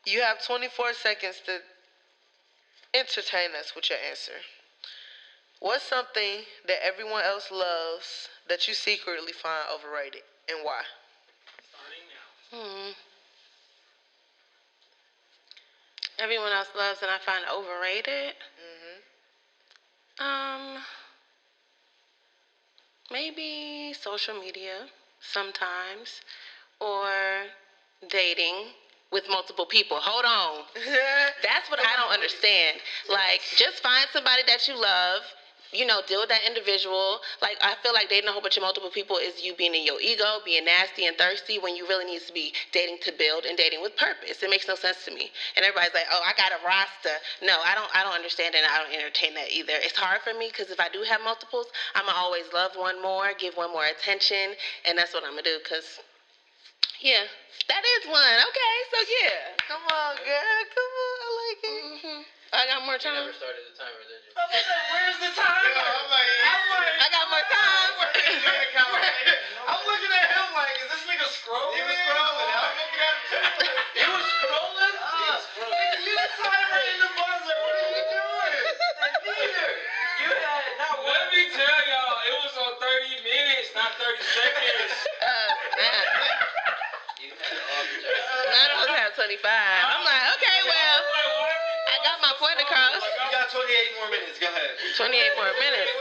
You have 24 seconds to entertain us with your answer. What's something that everyone else loves that you secretly find overrated, and why? Starting now. Everyone else loves and I find overrated? Maybe social media sometimes, or dating with multiple people. Hold on. That's what I don't understand. Like, just find somebody that you love, deal with that individual. Like, I feel like dating a whole bunch of multiple people is you being in your ego, being nasty and thirsty, when you really need to be dating to build and dating with purpose. It makes no sense to me. And everybody's like, oh, I got a roster. No, I don't understand it, and I don't entertain that either. It's hard for me because if I do have multiples, I'm going to always love one more, give one more attention, and that's what I'm going to do because... Yeah, that is one. Okay, so yeah. Come on, girl. Come on. I like it. I got more time. You never started the timer, did you? Where's the timer? I got more time. I'm looking at him like, is this nigga scrolling? He was scrolling. I was looking at him too. He was scrolling? Nigga, you the timer in the buzzer. What are you doing? Neither. You had not one. Let me tell y'all, it was on 30 minutes, not 30 seconds. None of us have 25. I'm like, okay, well, I got my point across. You got 28 more minutes. Go ahead. 28 more minutes.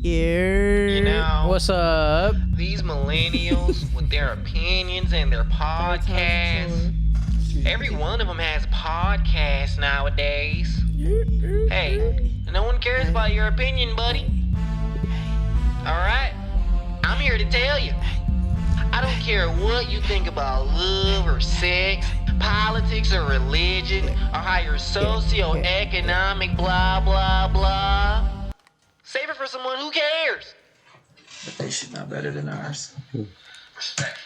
Yeah. What's up? These millennials with their opinions and their podcasts. Every one of them has podcasts nowadays. Hey, no one cares about your opinion, buddy. Alright? I'm here to tell you. I don't care what you think about love or sex, politics or religion, or how you're socioeconomic, blah, blah, blah. Save it for someone who cares. But they should know better than ours. Respect.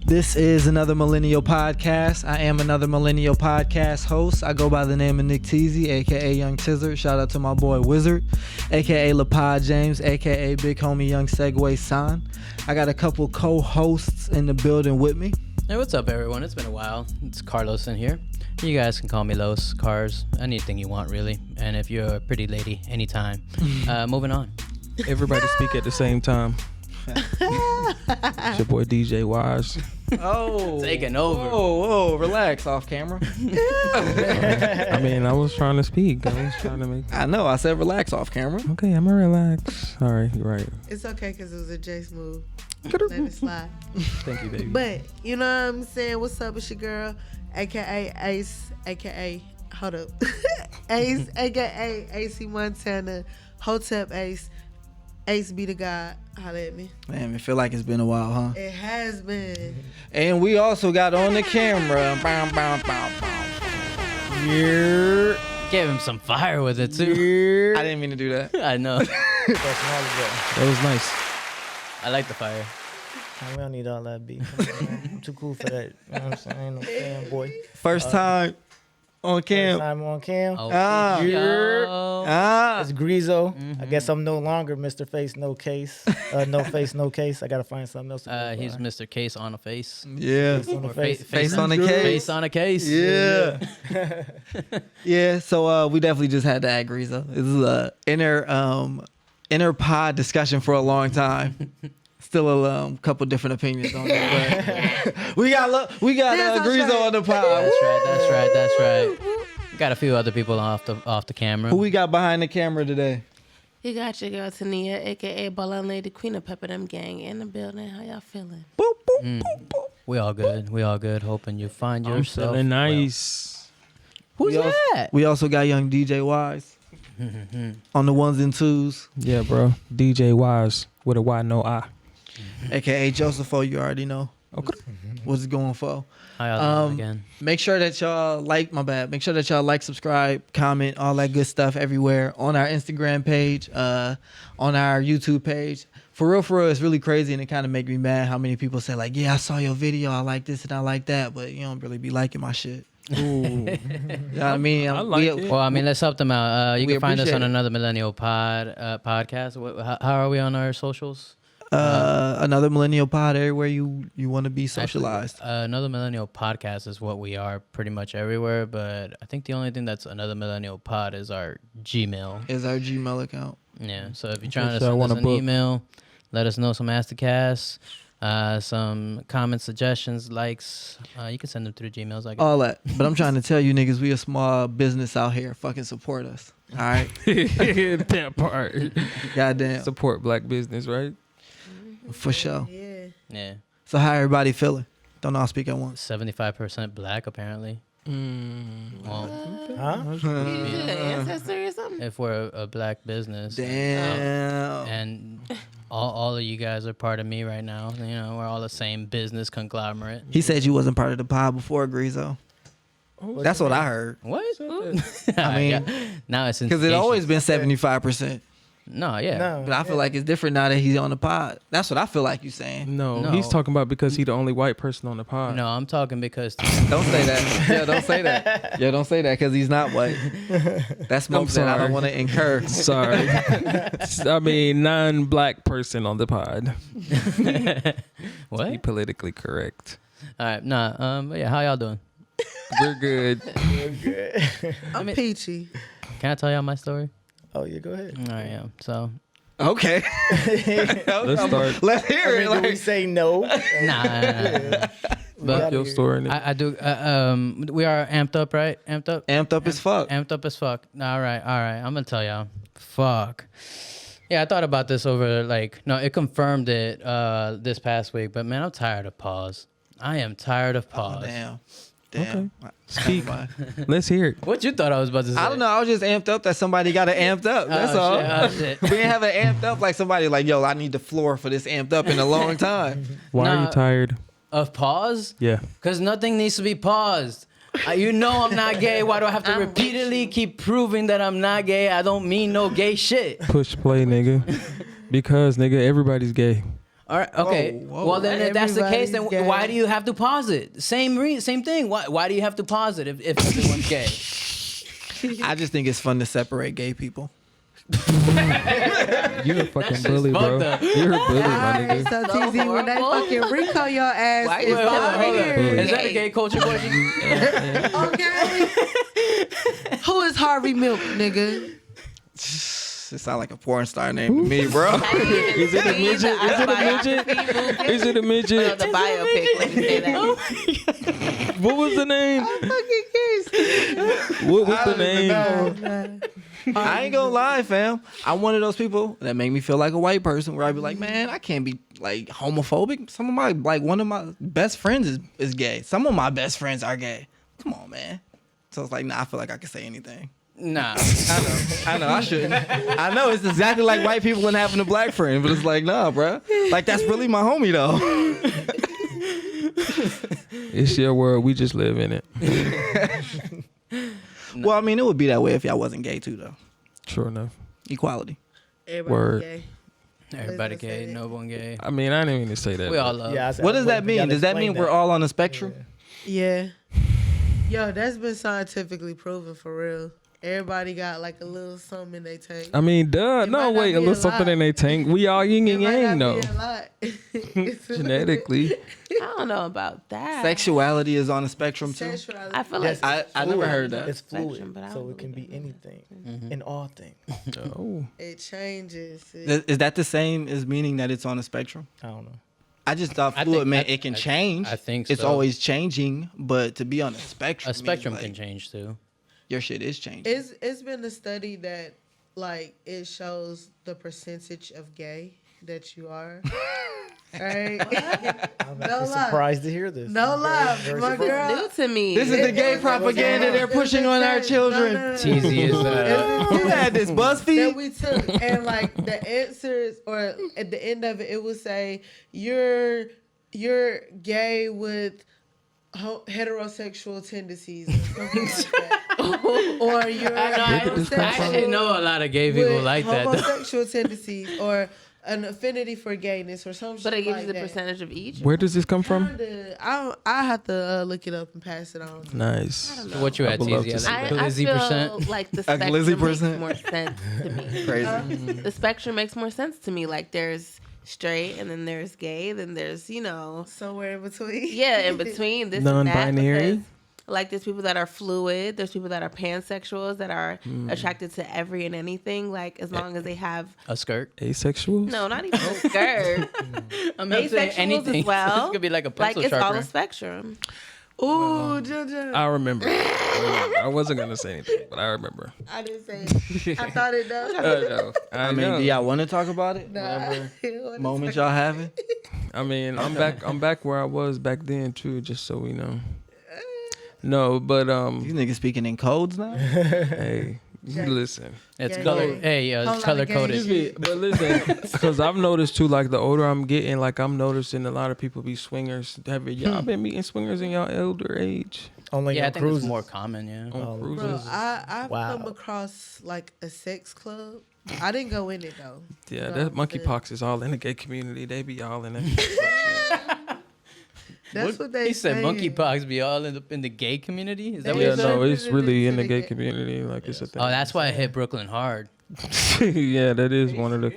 This is another Millennial Podcast. I am another Millennial Podcast host. I go by the name of Nick Teasy, a.k.a. Young Tizzard. Shout out to my boy Wizard, a.k.a. LaPod James, a.k.a. Big Homie Young Segway San. I got a couple co-hosts in the building with me. Hey, what's up, everyone? It's been a while. It's Carlos in here. You guys can call me Los, Cars, anything you want, really. And if you're a pretty lady, anytime. Moving on. Everybody speak at the same time. It's your boy DJ Wise. Oh, taking over. Oh, relax, off camera. I mean, I was trying to speak. I was trying to make. I know. I said relax off camera. Okay, I'm gonna relax. All right, you're right. It's okay because it was a Jace move. Let it slide. Thank you, baby. But you know what I'm saying? What's up? It's your girl, aka Ace, aka hold up, Ace, aka AC Montana, Hotep Ace. Ace be the God. Holla at me. Man, it feel like it's been a while, huh? It has been. And we also got on the camera. Yeah. Gave him some fire with it, too. I didn't mean to do that. I know. That was nice. I like the fire. We don't need all that beat. I'm too cool for that. You know what I'm saying? I ain't no fanboy. First time on cam. First time on cam. Oh, It's Grizo. I guess I'm no longer Mr. Face No Case. No face no case. I gotta find something else. He's Mr. Case on a face. Yeah. Face on the face. Face on the case. Face on a case. Yeah. Yeah, so we definitely just had to add Grizo. This is a inner pod discussion for a long time. Still a couple different opinions on it, but we got Grizo on the pod. That's right. Got a few other people off the camera. Who we got behind the camera today? You got your girl Tania, a.k.a. Ballin' Lady Queen of Pepperdam Gang in the building. How y'all feeling? Boop, boop, boop, boop. We all good. Hoping you find I'm yourself feeling nice. Well. Who's that? We also got young DJ Wise on the ones and twos. Yeah, bro. DJ Wise with a Y, no I. A.k.a. Josepho, you already know. Okay. What's it going for? Hi, y'all again. Make sure that y'all Make sure that y'all like, subscribe, comment, all that good stuff everywhere on our Instagram page, on our YouTube page. For real, it's really crazy, and it kind of make me mad how many people say like, yeah, I saw your video, I like this and I like that, but you don't really be liking my shit. Ooh. Yeah, I mean, I like it. Well, I mean, let's help them out. You We can find us on appreciate it. Another Millennial podcast. How are we on our socials? Another millennial pod everywhere you want to be Actually, socialized. Another Millennial podcast is what we are pretty much everywhere. But I think the only thing that's Another Millennial pod is our Gmail. Is our Gmail account. Yeah. So if you're trying to so I send want us a an book. email, let us know some Ask the Cast, some comments, suggestions, likes. You can send them through Gmails, I guess. All that. But I'm trying to tell you niggas, we a small business out here. Fucking support us. All right. That part. Goddamn. Support black business, right? For sure. Yeah. Yeah. So how everybody feeling? Don't all speak at once. 75% black, apparently. Well, Huh? Ancestor or something. if we're a black business. Damn. And all of you guys are part of me right now. You know, we're all the same business conglomerate. He said you wasn't part of the pod before, Grizo. That's what I heard. What? I mean, Yeah. Now it's because it always been 75%. No, yeah. No. But I feel like it's different now that he's on the pod. That's what I feel like you saying. No, No. he's talking about because he's the only white person on the pod. No, I'm talking because Don't say that. Yeah, don't say that. Yeah, don't say that because he's not white. That's smoke that I sorry. don't want to incur. Sorry. I mean, non-black person on the pod. what? Be politically correct. All right, but yeah, how y'all doing? We're good. I'm peachy. Can I tell y'all my story? Oh yeah, go ahead. All right, yeah. So, Okay. Let's start. Let's hear it. Do we Like, say no? nah. Fuck your story. nigga. I do. We are amped up, right? Amped up. amped up as fuck. Amped up as fuck. All right. I'm gonna tell y'all. Fuck. Yeah, I thought about this over it confirmed it this past week, but man, I'm tired of pause. I am tired of pause. Damn. Speak. Let's hear it. What you thought I was about to say? I don't know. I was just amped up that somebody got it amped up. That's Oh, all. shit, oh, shit. We didn't have it amped up like somebody like, yo, I need the floor for this amped up in a long time. Why are Nah. you tired? Of pause? Yeah. Because nothing needs to be paused. You know I'm not gay. Why do I have to repeatedly keep proving that I'm not gay? I don't mean no gay shit. Push play, nigga. Because, nigga, everybody's gay. All right. Okay. Whoa. Well, then if that's the case, then Everybody's gay. why do you have to pause it? Same thing. Why do you have to pause it if everyone's gay? I just think it's fun to separate gay people. You're a fuckking bully, bro. fucked up. You're a bully, my Alright, nigga. so TZ, when they fucking Rico your ass, Why it's you Wait, hold on, hold on. weird. Is that a gay culture question? Okay. Who is Harvey Milk, nigga? It sound like a porn star name to me, bro. Is it a midget? Is it a midget? Is it a midget? The biopic. Let me say that. What was the name? What was the name? I ain't gonna lie, fam. I'm one of those people that make me feel like a white person where I be like, man, I can't be like homophobic. Some of my one of my best friends is gay. Some of my best friends are gay. Come on, man. So it's like, nah, I feel like I can say anything. Nah. I know, I shouldn't. I know it's exactly like white people and having a black friend, but it's like, nah, bro. Like that's really my homie though. It's your world. We just live in it. Well, I mean, it would be that way if y'all wasn't gay too, though. True enough. Equality. Everybody Word. gay. Everybody Let's gay. say No one gay. I mean, I didn't even say that. We all but- love. Yeah. I said, What does but that you mean? gotta Does that explain mean we're all on the spectrum? Yeah. Yo, that's been scientifically proven for real. Everybody got like a little something in their tank. I mean, duh. It No, might not wait. be A little a something lot. in their tank. We all yin It and might yang, not though. be a lot. Genetically. I don't know about that. Sexuality is on the spectrum too. Sexuality. I feel Yes, like I never heard that. It's fluid, Spectrum, but I so don't it can be believe anything in all things. Oh. It changes. Is that the same as meaning that it's on the spectrum? I don't know. I just thought I fluid think- meant I- it can I- change. I think it's so. always changing, but to be on a spectrum, A spectrum means, can like, change too. Your shit is changing. It's been a study that like it shows the percentage of gay that you are. Right? I'm No actually lie. surprised to hear this. No I'm very- lie, very my surprised. girl. new to me. This is the gay propaganda they're pushing on our children. TZ is Who had this? That BuzzFeed? we took, and like the answers, or at the end of it, it would say you're gay with heterosexual tendencies, or something like that. Or you're Where did this come I from? actually know a lot of gay people with like that. though. homosexual tendencies, or an affinity for gayness or something. But it gives like you the that. percentage of each. Where does this come from? I have to look it up and pass it on. Nice. So what you at, would love TZ? to see Like that. I glizzy feel percent? like the A spectrum glizzy makes percent? more sense to me. Crazy. The spectrum makes more sense to me. Like there's straight, and then there's gay, then there's somewhere in between. Yeah, in between this and that. Non-binary? Because, like there's people that are fluid, there's people that are pansexuals that are attracted to every and anything. Like as long as they have A skirt? Asexuals? no, not even a skirt. I'm not saying Asexuals anything. as well. This could be like a Like pencil it's all sharpener. a spectrum. Ooh, JoJo. I remember. I wasn't gonna say anything, but I remember. I didn't say it. I thought it does. No, I mean, know. do y'all want to talk about it? Nah. Whatever moment y'all having? I mean, I'm back where I was back then too, just so we know. No, but These niggas speaking in codes now. hey, you listen. It's Yeah, color. yeah. Hey, Whole it's lot color of gay coded. shit. But listen, because I've noticed too, like the older I'm getting, like I'm noticing a lot of people be swingers. Have y'all been meeting swingers in y'all elder age? Only Yeah, I on think it's cruises. more common. Yeah. On Bro, cruises? I've Wow. come across like a sex club. I didn't go in it though. Yeah, No, that but monkeypox is all in the gay community. They be all in it. That's what they He said saying. monkeypox be all in the gay community. Is that what Yeah, you said? no, it's really in the To gay the community. Like it's a thing. Oh, that's why it hit Brooklyn hard. Yeah, that is one of the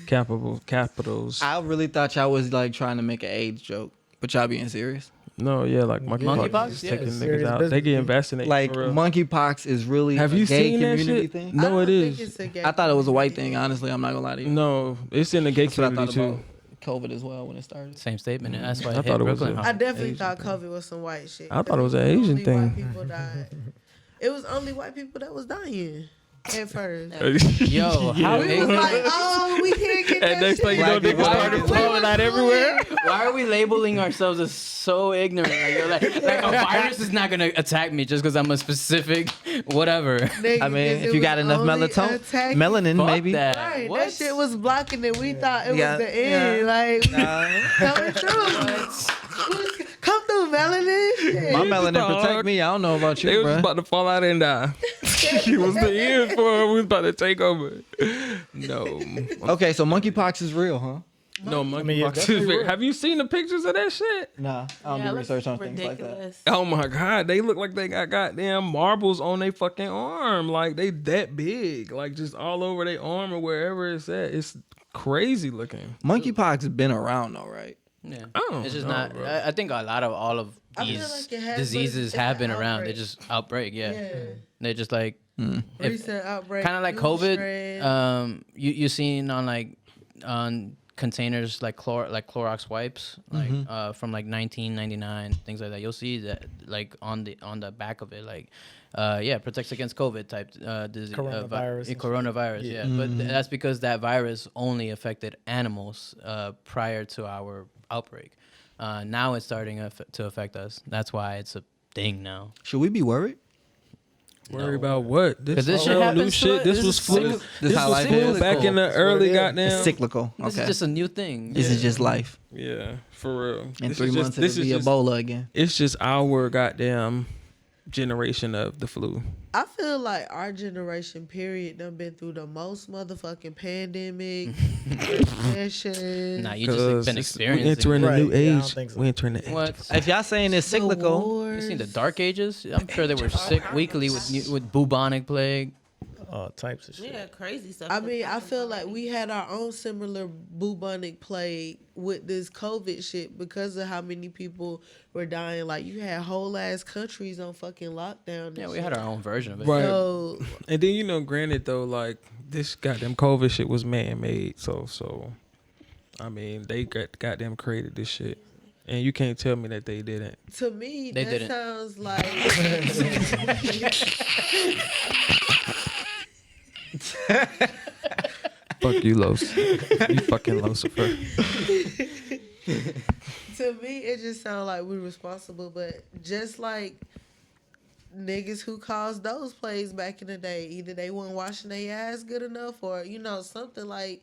capitals. I really thought y'all was like trying to make an AIDS joke, but y'all being serious. No, yeah, like monkeypox Monkeypox? is Yeah, taking it's niggas serious out. business, They getting dude. vaccinated. Like for real. monkeypox is really Have a you gay seen that community shit? thing. No, it think is. it's a gay I thought it was a white community. thing. Honestly, I'm not gonna lie to you. No, it's in the gay That's what I community thought too. about COVID as well when it started. Same statement. And that's why I it hit thought it was Brooklyn a- I hard. definitely Asian thought thing. COVID was some white shit. I thought it was an Only Asian white thing. people died. It was only white people that was dying at first. Yo, how We was like, oh, we can't get that And next shit. thing you know, Black niggas people started are- falling out everywhere. Why are we labeling ourselves as so ignorant? Like, you're like a virus is not gonna attack me just because I'm a specific whatever. Nigga, I mean, 'cause if it you got was enough only melatonin, attacking- melanin, Fuck maybe. that. Right, What? that shit was blocking it. We thought it Yeah, was the end. Like, coming through. Come through, melanin. Shit. My melanin protect me. I don't know about They you, was just bro. about to fall out and die. It was the end for them. We was about to take over. No. Okay, so monkeypox is real, huh? No, mean, yeah, monkeypox is definitely real. real. Have you seen the pictures of that shit? Nah, I don't Yeah, it do looks research on things like that. ridiculous. Oh my God, they look like they got goddamn marbles on their fucking arm. Like they that big. Like just all over their arm or wherever it's at. It's crazy looking. Monkeypox been around though, right? Yeah. I don't It's just know, not. bro. I think a lot of all of I feel these like it has, but diseases it's have an been around. They outbreak. just outbreak. Yeah. Yeah. They're just like Recent outbreak. kind of like new COVID. strand. You seen on like on containers like Clorox wipes from like 1999 things like that. You'll see that like on the back of it like protects against COVID type disease. Coronavirus and Coronavirus. Yeah, but that's because that virus only affected animals prior to our outbreak. Now it's starting to affect us. That's why it's a thing now. Should we be worried? Worry about what? 'Cause this all shit new happens shit. to This us. was This flu. is This how was life flu is. back in the early it is. goddamn. It's cyclical. This Okay. is just a new thing. This is just life. Yeah, for real. In This 3 is just- months this it'll is be just- Ebola again. It's just our goddamn generation of the flu. I feel like our generation period done been through the most motherfucking pandemic, recession. Nah, you just been We experiencing. entering a Right, new yeah, I don't age. think so. We entering the age. What? of- If y'all saying it's the cyclical, wars. You seen the Dark Ages? I'm sure they were sick weekly with bubonic plague. All types of shit. Yeah, crazy stuff. I mean, I feel like we had our own similar bubonic plague with this COVID shit because of how many people were dying. Like, you had whole ass countries on fucking lockdown. and Yeah, we shit. had our own version of it. Right. So, And then granted though, like this goddamn COVID shit was man made. So, I mean, they goddamn created this shit, and you can't tell me that they didn't. to me, They that didn't. sounds like. Fuck you, Los. You fucking Lucifer. To me, it just sounds like we're responsible, but just like niggas who caused those plays back in the day, either they weren't washing their ass good enough, or something like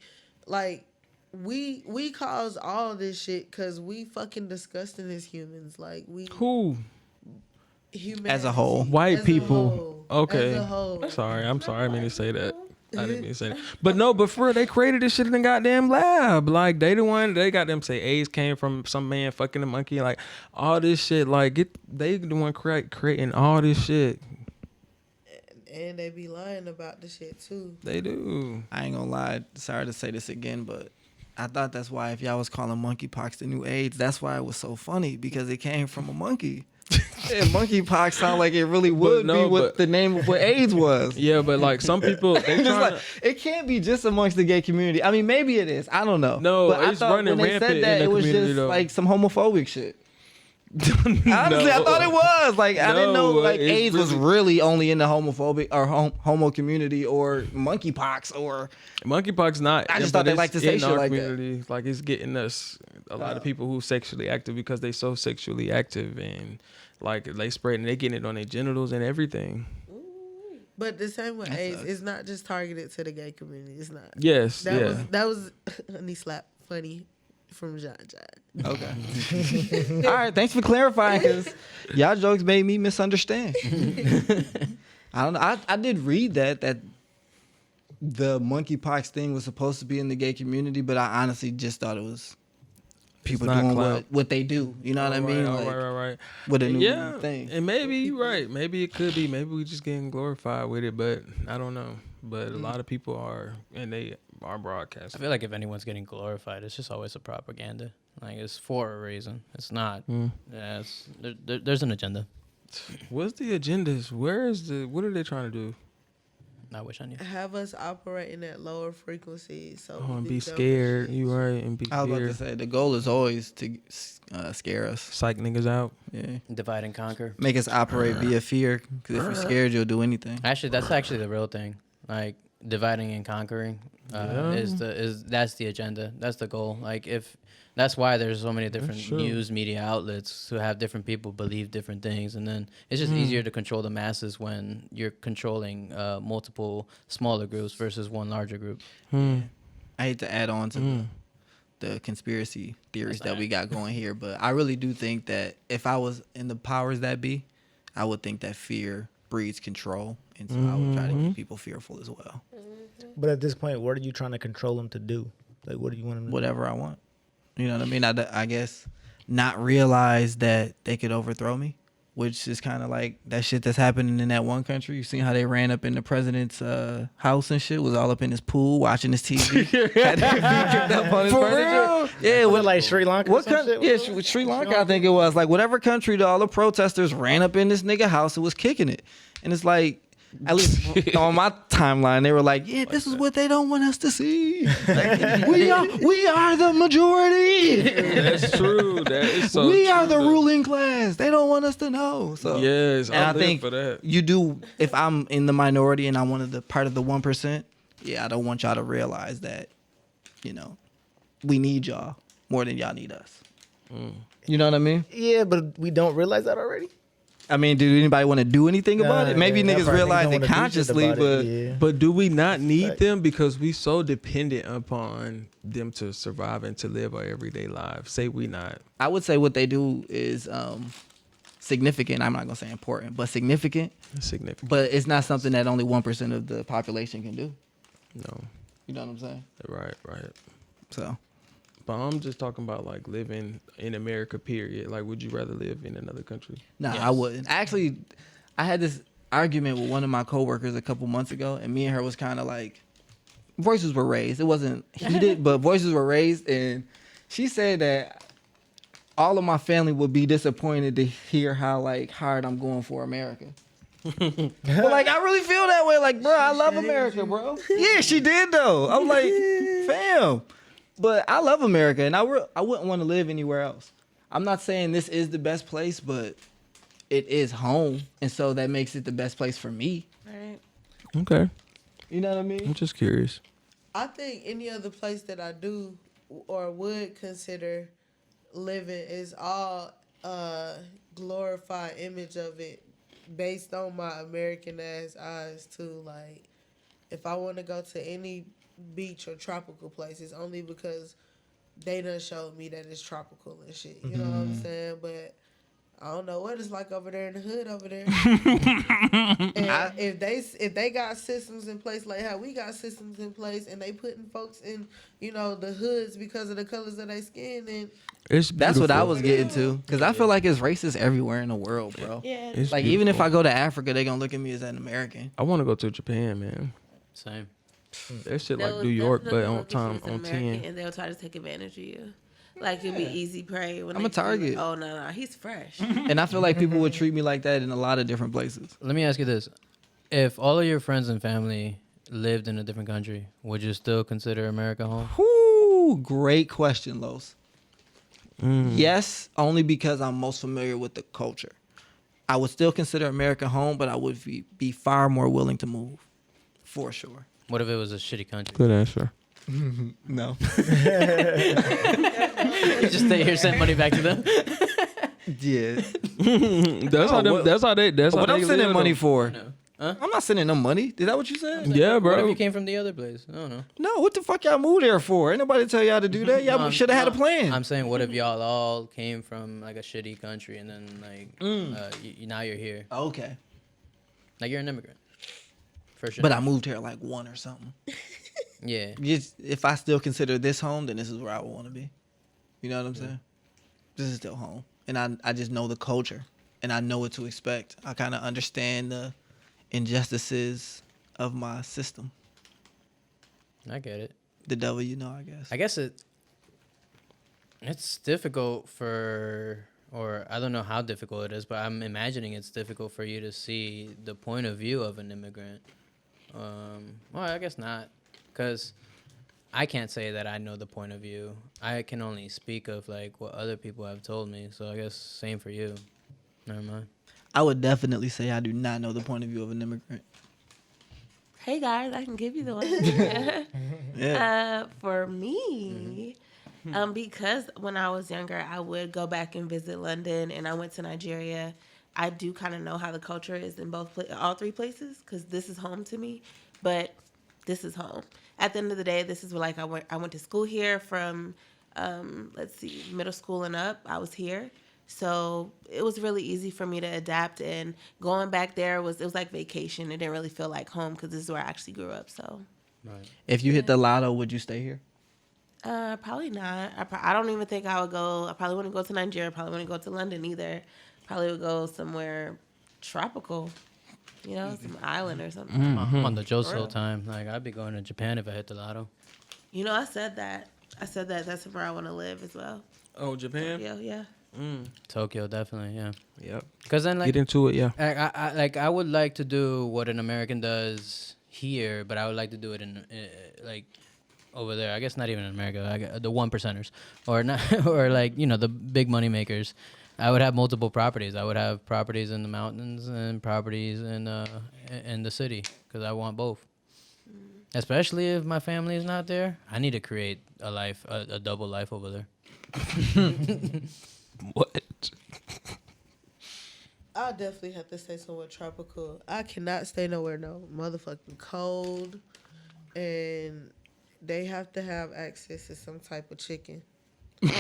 we caused all this shit because we fucking disgusting as humans. Like we Who? humanity, As a whole. White as a people. whole, Okay. as a whole. Sorry, I'm sorry. I mean to say that. I didn't mean to say that. But no, but for real, they created this shit in the goddamn lab. Like, they the one, they got them say AIDS came from some man fucking a monkey. Like, all this shit. Like, they the one creating all this shit. And they be lying about the shit, too. They do. I ain't gonna lie. Sorry to say this again, but I thought that's why if y'all was calling monkeypox the new AIDS, that's why it was so funny, because it came from a monkey. And monkeypox sound like it really would be what the name of what AIDS was. Yeah, but like some people, they like, it can't be just amongst the gay community. I mean, maybe it is. I don't know. No, but it's running when they rampant said that, in the it was community, just though. like some homophobic shit. Honestly, I thought it was like I didn't know like AIDS was really only in the homophobic or homo community or monkeypox or monkeypox. Not. I just thought they like to say shit like community. Like it's getting us a lot of people who sexually active because they so sexually active and like they spread and they getting it on their genitals and everything. But the same with AIDS, it's not just targeted to the gay community. It's not. Yes. That was a knee slap funny from John. Okay. All right. Thanks for clarifying, because y'all jokes made me misunderstand. I don't know. I did read that the monkeypox thing was supposed to be in the gay community, but I honestly just thought it was people doing what they do. You know what I mean? Right. With a new thing. And maybe you're right. Maybe it could be. Maybe we just getting glorified with it, but I don't know. But a lot of people are, and they are broadcasting. I feel like if anyone's getting glorified, it's just always a propaganda. Like, it's for a reason. It's not. Yeah, there's an agenda. What's the agendas? What are they trying to do? I wish I knew. Have us operating at lower frequencies. So and be scared. You right, and be I was about to say, the goal is always to scare us. Psych niggas out. Yeah. Divide and conquer. Make us operate via fear, because if you're scared, you'll do anything. Actually, that's actually the real thing. Like, dividing and conquering is that's the agenda. That's the goal. Like, that's why there's so many different news media outlets who have different people believe different things, and then it's just easier to control the masses when you're controlling multiple smaller groups versus one larger group. I hate to add on to the conspiracy theories that we got going here, but I really do think that if I was in the powers that be, I would think that fear breeds control, and so I would try to keep people fearful as well. But at this point, what are you trying to control them to do? Like, what do you want them to Whatever I want. You know what I mean? I guess not realize that they could overthrow me, which is kind of like that shit that's happening in that one country. You seen how they ran up in the president's house and shit? Was all up in his pool watching his TV. Had their feet kicked up on his furniture. Yeah, with like Sri Lanka? What country? Yeah, Sri Lanka, I think it was. Like, whatever country, all the protesters ran up in this nigga house and was kicking it. And it's like, at least on my timeline, they were like, yeah, this is what they don't want us to see. Like, we are the majority. That's true. That is so we true, are the ruling class. They don't want us to know. So yes, and I think for that. You do, if I'm in the minority and I'm one of the part of the 1%, yeah, I don't want y'all to realize that, you know, we need y'all more than y'all need us. You know what I mean? Yeah, but we don't realize that already. I mean, do anybody want to do anything about it? Maybe niggas realize it consciously, but do we not need them because we so dependent upon them to survive and to live our everyday lives? Say we not. I would say what they do is significant. I'm not gonna say important, but significant. Significant. But it's not something that only 1% of the population can do. No. You know what I'm saying? Right. So. But I'm just talking about like living in America, period. Like, would you rather live in another country? Nah, I wouldn't. Actually, I had this argument with one of my coworkers a couple months ago, and me and her was kind of like, voices were raised. It wasn't heated, but voices were raised, and she said that all of my family would be disappointed to hear how like hard I'm going for America. But like, I really feel that way. Like, bro, I love America, bro. Yeah, she did though. I'm like, fam. But I love America, and I wouldn't want to live anywhere else. I'm not saying this is the best place, but it is home, and so that makes it the best place for me. Right. Okay. You know what I mean? I'm just curious. I think any other place that I do or would consider living is all glorified image of it based on my American ass eyes too. Like, if I want to go to any beach or tropical places, only because they done showed me that it's tropical and shit. You know what I'm saying? But I don't know what it's like over there in the hood over there. And if they got systems in place like how we got systems in place, and they putting folks in, the hoods because of the colors of their skin, then that's what I was getting to. Because I feel like it's racist everywhere in the world, bro. Yeah. It's like, beautiful. even if I go to Africa, they gonna look at me as an American. I want to go to Japan, man. Same. That shit like New York, but on time, on American, 10. and they'll try to take advantage of you. Like, it'll be easy prey. When I'm they a target. see, oh, no, he's fresh. And I feel like people would treat me like that in a lot of different places. Let me ask you this. If all of your friends and family lived in a different country, would you still consider America home? Whoo, great question, Los. Yes, only because I'm most familiar with the culture. I would still consider America home, but I would be far more willing to move, for sure. What if it was a shitty country? Good answer. No. You just stay here, send money back to them. Yeah. That's how they. What I'm sending money though. for? No. Huh? I'm not sending them money. Is that what you said? Yeah, What if bro. you came from the other place? I don't know. No, what the fuck y'all moved there for? Ain't nobody tell y'all to do that. Y'all should have had a plan. I'm saying, what if y'all all came from like a shitty country and then now you're here? Okay. Like you're an immigrant. For sure. But I moved here like 1 or something. Yeah. If I still consider this home, then this is where I would want to be. You know what I'm saying? This is still home. And I just know the culture. And I know what to expect. I kind of understand the injustices of my system. I get it. The devil, I guess. I guess it's difficult or I don't know how difficult it is, but I'm imagining it's difficult for you to see the point of view of an immigrant. Well, I guess not, because I can't say that I know the point of view. I can only speak of like what other people have told me. So I guess same for you. Never mind. I would definitely say I do not know the point of view of an immigrant. Hey, guys, I can give you the one. Yeah. For me, because when I was younger, I would go back and visit London, and I went to Nigeria. I do kind of know how the culture is in all 3 places, because this is home to me. But this is home. At the end of the day, this is where, like, I went to school here from, middle school and up. I was here. So it was really easy for me to adapt, and going back there it was like vacation. It didn't really feel like home because this is where I actually grew up. So, Right. If you hit the lotto, would you stay here? probably not. I don't even think I would go. I probably wouldn't go to Nigeria. Probably wouldn't go to London either. Probably would go somewhere tropical, some island or something. I'm on the Joe's whole time. Like I'd be going to Japan if I hit the lotto. I said that. That's where I want to live as well. Oh, Japan? Yeah. Tokyo, definitely, yeah. Yep. Because then, like, Get into it, yeah. I would like to do what an American does here, but I would like to do it in like over there. I guess not even in America. The 1%ers, or not, or like the big money makers. I would have multiple properties. I would have properties in the mountains and properties in the city because I want both. Especially if my family is not there, I need to create a life, a double life over there. What? I'll definitely have to stay somewhere tropical. I cannot stay nowhere motherfucking cold, and they have to have access to some type of chicken. That's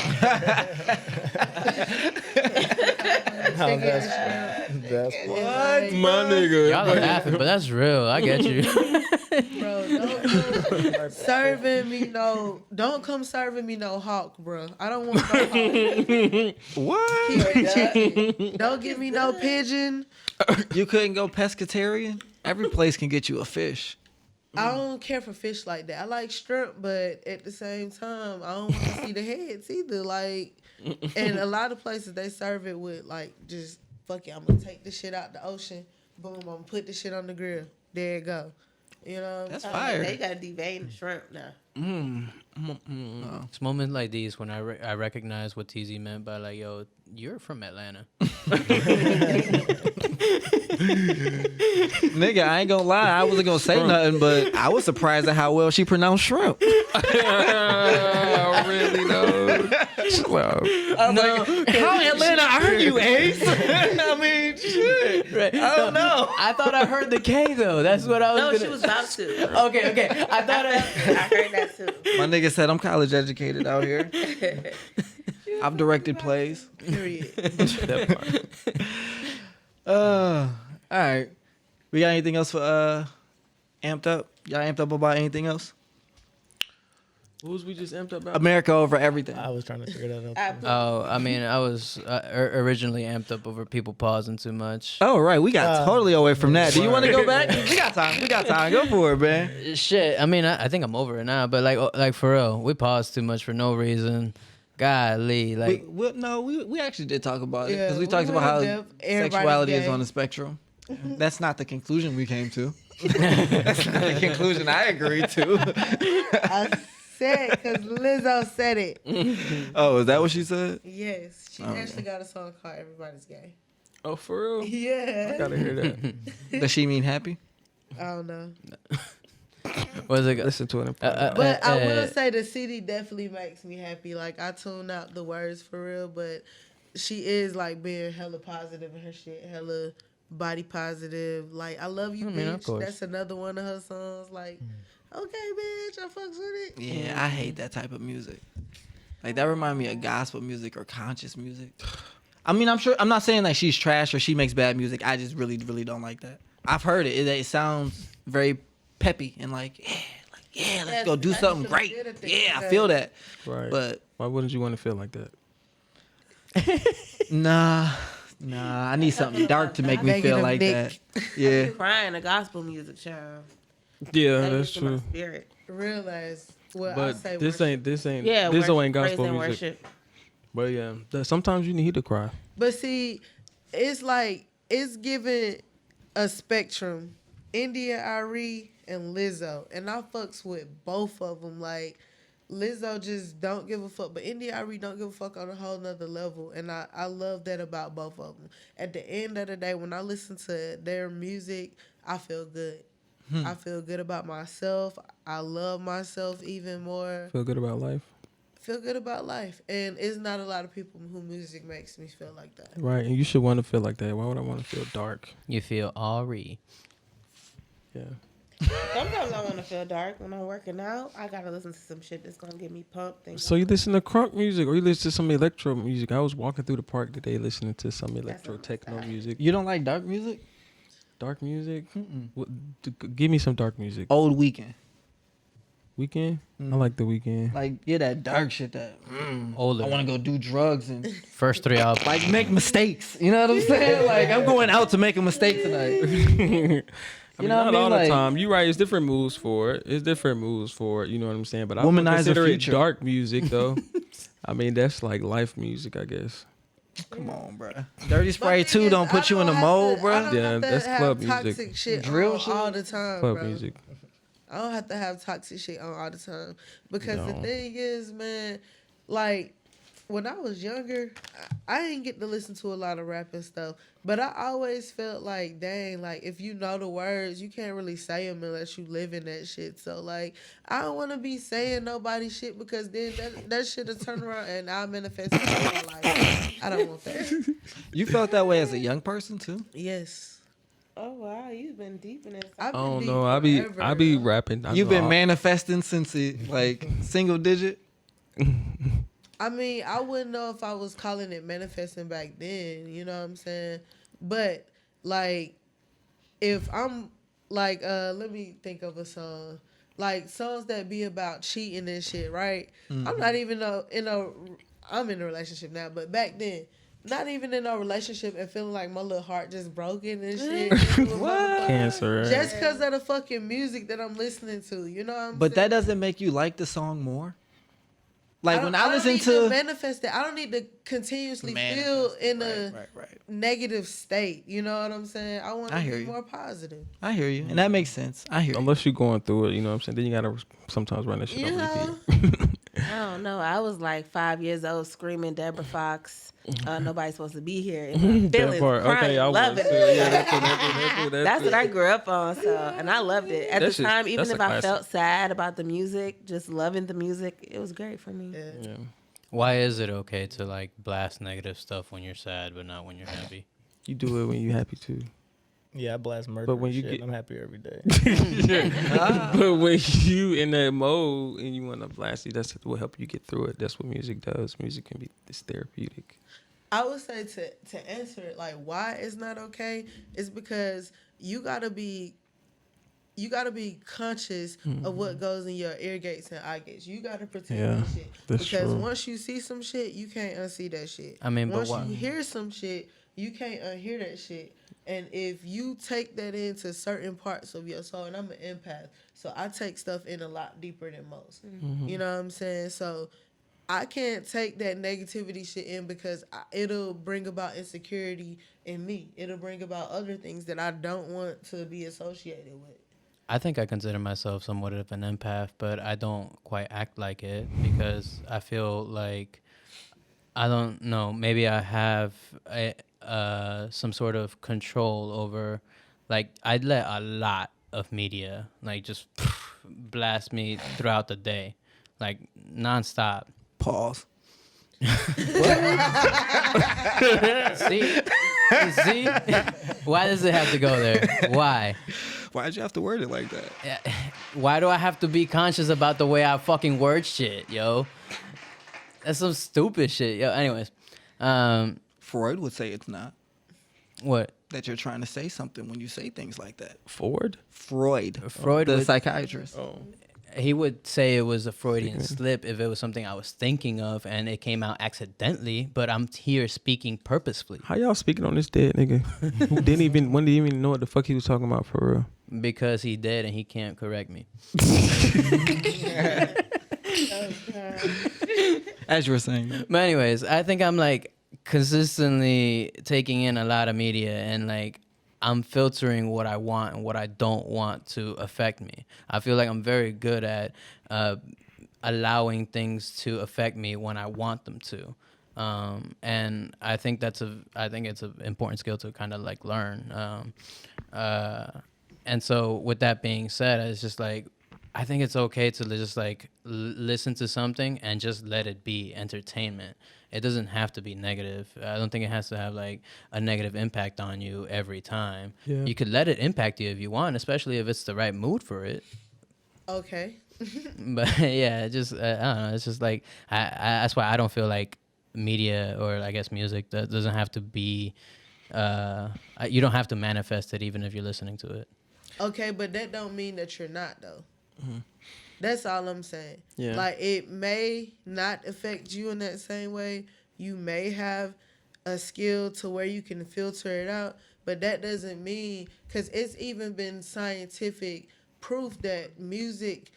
What? My nigga. Y'all are laughing, but that's real. I get you. Bro, don't come serving me no hawk, bro. I don't want no hawk. What? Keep it chicken. Don't give me no pigeon. You couldn't go pescatarian? Every place can get you a fish. I don't care for fish like that. I like shrimp, but at the same time, I don't want to see the heads either. Like, and a lot of places they serve it with like just fuck it. I'm gonna take this shit out the ocean. Boom, I'm gonna put this shit on the grill. There you go. That's fire. They got devein shrimp now. It's moments like these when I recognize what TZ meant by like, yo, you're from Atlanta. Nigga, I ain't gonna lie. I wasn't gonna say nothing, but I was surprised at how well she pronounced shrimp. Really, though? Wow. How Atlanta are you, Ace? I mean, shit. Right. I don't know. I thought I heard the K though. That's what I was. No, gonna... she was about to. Okay. I thought I heard that too. My nigga said I'm college educated out here. I've directed plays. Period. All right. We got anything else for Amped Up? Y'all amped up about anything else? What was we just amped up about? America over everything. I was trying to figure that out. Oh, I mean, I was originally amped up over people pausing too much. Oh, right. We got totally away from that. Do you want to go back? We got time. We got time. Go for it, man. Shit, I mean, I think I'm over it now, but like for real, we paused too much for no reason. Golly, like we actually did talk about it because Yeah, we talked about how everybody's sexuality is gay. on the spectrum. That's not the conclusion we came to. That's not the conclusion I agreed to. I said because Lizzo said it. Oh, is that what she said? Yes, she actually got a song called "Everybody's Gay." Oh, for real? Yeah. I gotta hear that. Does she mean happy? I don't know. was it? Listen to it. But I will say the CD definitely makes me happy. Like I tune out the words for real, but she is like being hella positive in her shit, hella body positive. Like I love you, mean, of bitch. course. That's another one of her songs. Like, okay, bitch, I fucks with it. Yeah, I hate that type of music. Like that remind me of gospel music or conscious music. I mean, I'm not saying like she's trash or she makes bad music. I just really, really don't like that. I've heard it. It sounds very peppy and like let's go do something great. Yeah, I feel that. Right. But why wouldn't you want to feel like that? Nah, I need something dark to make me feel like that. Yeah. Crying to gospel music, child. Yeah, That that's gets to my true. spirit. Realize what I But say. this ain't Yeah, this worship, ain't gospel praise and music. worship. But yeah, sometimes you need to cry. But see, it's like it's given a spectrum. India Arie and Lizzo, and I fucks with both of them. Like Lizzo just don't give a fuck, but India Arie don't give a fuck on a whole nother level, and I love that about both of them. At the end of the day, when I listen to their music, I feel good. I feel good about myself. I love myself even more. Feel good about life. Feel good about life, and it's not a lot of people who music makes me feel like that. Right, and you should want to feel like that. Why would I want to feel dark? You feel Ari. Yeah. Sometimes I want to feel dark when I'm working out. I gotta listen to some shit that's gonna get me pumped. And So you listen to crunk music or you listen to some electro music? I was walking through the park today listening to some electro techno music. You don't like dark music? Dark music? Give me some dark music. Old Weekend. Weekend? I like the Weekend. Like, yeah, that dark shit that Older. I want to go do drugs and First 3 albums. like make mistakes. You know what I'm saying? Like I'm going out to make a mistake tonight. I mean, know what I not mean? all Like- the time. You're right. It's different moves for it. You know what I'm saying? But I wouldn't Womanizer consider it Future. dark music, though. I mean, that's like life music, I guess. Come on, bro. Dirty Sprite 2 don't put you in the mold, bro. Yeah, that's club music. Toxic shit Drill on shit? all the time, Club bro. music. I don't have to have toxic shit on all the time because the No. thing is, man, like when I was younger, I didn't get to listen to a lot of rap and stuff, but I always felt like, dang, like if you know the words, you can't really say them unless you live in that shit. So like, I don't want to be saying nobody shit because then that shit will turn around and I'll manifest it in my life. I don't want that. You felt that way as a young person too? Yes. oh wow, you've been deep in this. I've I been don't deep know. I be forever. rapping. You've been manifesting since like single digit? I mean, I wouldn't know if I was calling it manifesting back then, you know what I'm saying? But like if I'm like let me think of a song. Like songs that be about cheating and shit, right? I'm not even I'm in a relationship now, but back then, not even in a relationship and feeling like my little heart just broken and shit. What? Cancer. Right? Just because of the fucking music that I'm listening to, you know what I'm But saying? that doesn't make you like the song more? Like when I don't listen need to manifest it. I don't need to continuously feel Manifest it. in a Right. negative state. You know what I'm saying? I want I to hear be you. more positive. I hear you. And that makes sense. I hear you. Unless you're going through it, you know what I'm saying? Then you gotta sometimes run that shit You on know? repeat. I don't know. I was like 5 years old screaming Deborah Fox. Nobody's supposed to be here. And That feelings, part. crying, Okay, I was loving too. it. Yeah, that's That's it. what I grew up on. So, and I loved it. At That the shit- time, even that's if a I classic. felt sad about the music, just loving the music, it was great for me. Yeah. Why is it okay to like blast negative stuff when you're sad, but not when you're happy? You do it when you're happy too. Yeah, I blast murder. But when and you shit, get- I'm happy every day. But when you in that mode and you want to blast it, that's what will help you get through it. That's what music does. Music can be it's therapeutic. I would say to answer it, like, why it's not okay is because you gotta be conscious of what goes in your ear gates and eye gates. You gotta protect that shit. that's Because true. once you see some shit, you can't unsee that shit. I mean, but once why? you hear some shit, you can't unhear that shit. And if you take that into certain parts of your soul, and I'm an empath, so I take stuff in a lot deeper than most. You know what I'm saying? So I can't take that negativity shit in because it'll bring about insecurity in me. It'll bring about other things that I don't want to be associated with. I think I consider myself somewhat of an empath, but I don't quite act like it because I feel like, I don't know, maybe I have some sort of control over, like, I'd let a lot of media, like, just blast me throughout the day, like, nonstop. Pause. See? Why does it have to go there? Why? Why'd you have to word it like that? Why do I have to be conscious about the way I fucking word shit, yo? That's some stupid shit, yo. Anyways, Freud would say it's not. what? That you're trying to say something when you say things like that. Ford? Freud Would, the psychiatrist. Oh. he would say it was a Freudian slip if it was something I was thinking of and it came out accidentally, but I'm here speaking purposefully. How y'all speaking on this dead nigga who didn't even know what the fuck he was talking about for real? Because he dead and he can't correct me. As you were saying that. But anyways, I think I'm like consistently taking in a lot of media and like I'm filtering what I want and what I don't want to affect me. I feel like I'm very good at allowing things to affect me when I want them to. And I think it's an important skill to kind of like learn. And so with that being said, it's just like, I think it's okay to just like listen to something and just let it be entertainment. It doesn't have to be negative. I don't think it has to have like a negative impact on you every time. Yeah. You could let it impact you if you want, especially if it's the right mood for it. Okay. But yeah, just I don't know. It's just like that's why I don't feel like media or I guess music that doesn't have to be. You don't have to manifest it even if you're listening to it. Okay, but that don't mean that you're not though. That's all I'm saying. Yeah. Like it may not affect you in that same way. You may have a skill to where you can filter it out, but that doesn't mean, because it's even been scientific proof that music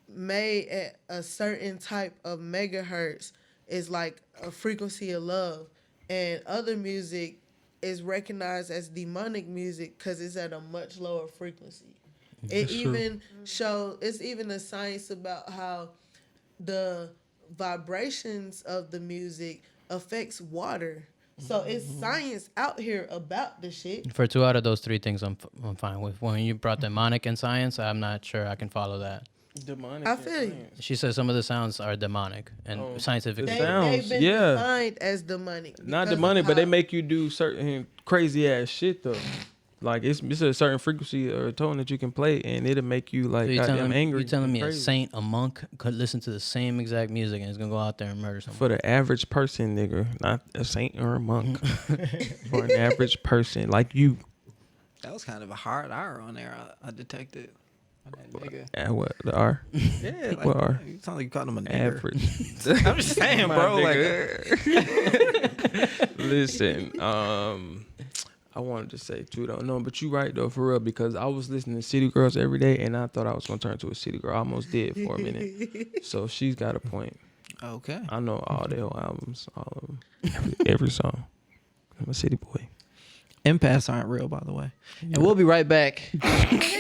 made at a certain type of megahertz is like a frequency of love, and other music is recognized as demonic music because it's at a much lower frequency. It's even a science about how the vibrations of the music affects water. So it's science out here about the shit. For 2 out of those 3 things, I'm fine with. When you brought demonic and science, I'm not sure I can follow that. Demonic. I feel you. She said some of the sounds are demonic and scientific. It sounds, They've been yeah. defined as demonic. Not because of demonic, but they how- make you do certain crazy ass shit though. Like it's a certain frequency or tone that you can play, and it'll make you like So you're goddamn angry. You're telling me crazy. a saint, a monk could listen to the same exact music and is gonna go out there and murder someone? For the average person, nigga, not a saint or a monk. For an average person like you. That was kind of a hard R on there. I detected. On that nigga. At what? The R? Yeah, like, What R? you sound like you called him a nigger. Average. I'm just saying, bro. Like, listen, I wanted to say too though. No, but you right though, for real, because I was listening to City Girls every day, and I thought I was gonna turn into a city girl. I almost did for a minute. So she's got a point. Okay. I know all their whole albums, all of them, every song. I'm a city boy. Empaths aren't real, by the way. And we'll be right back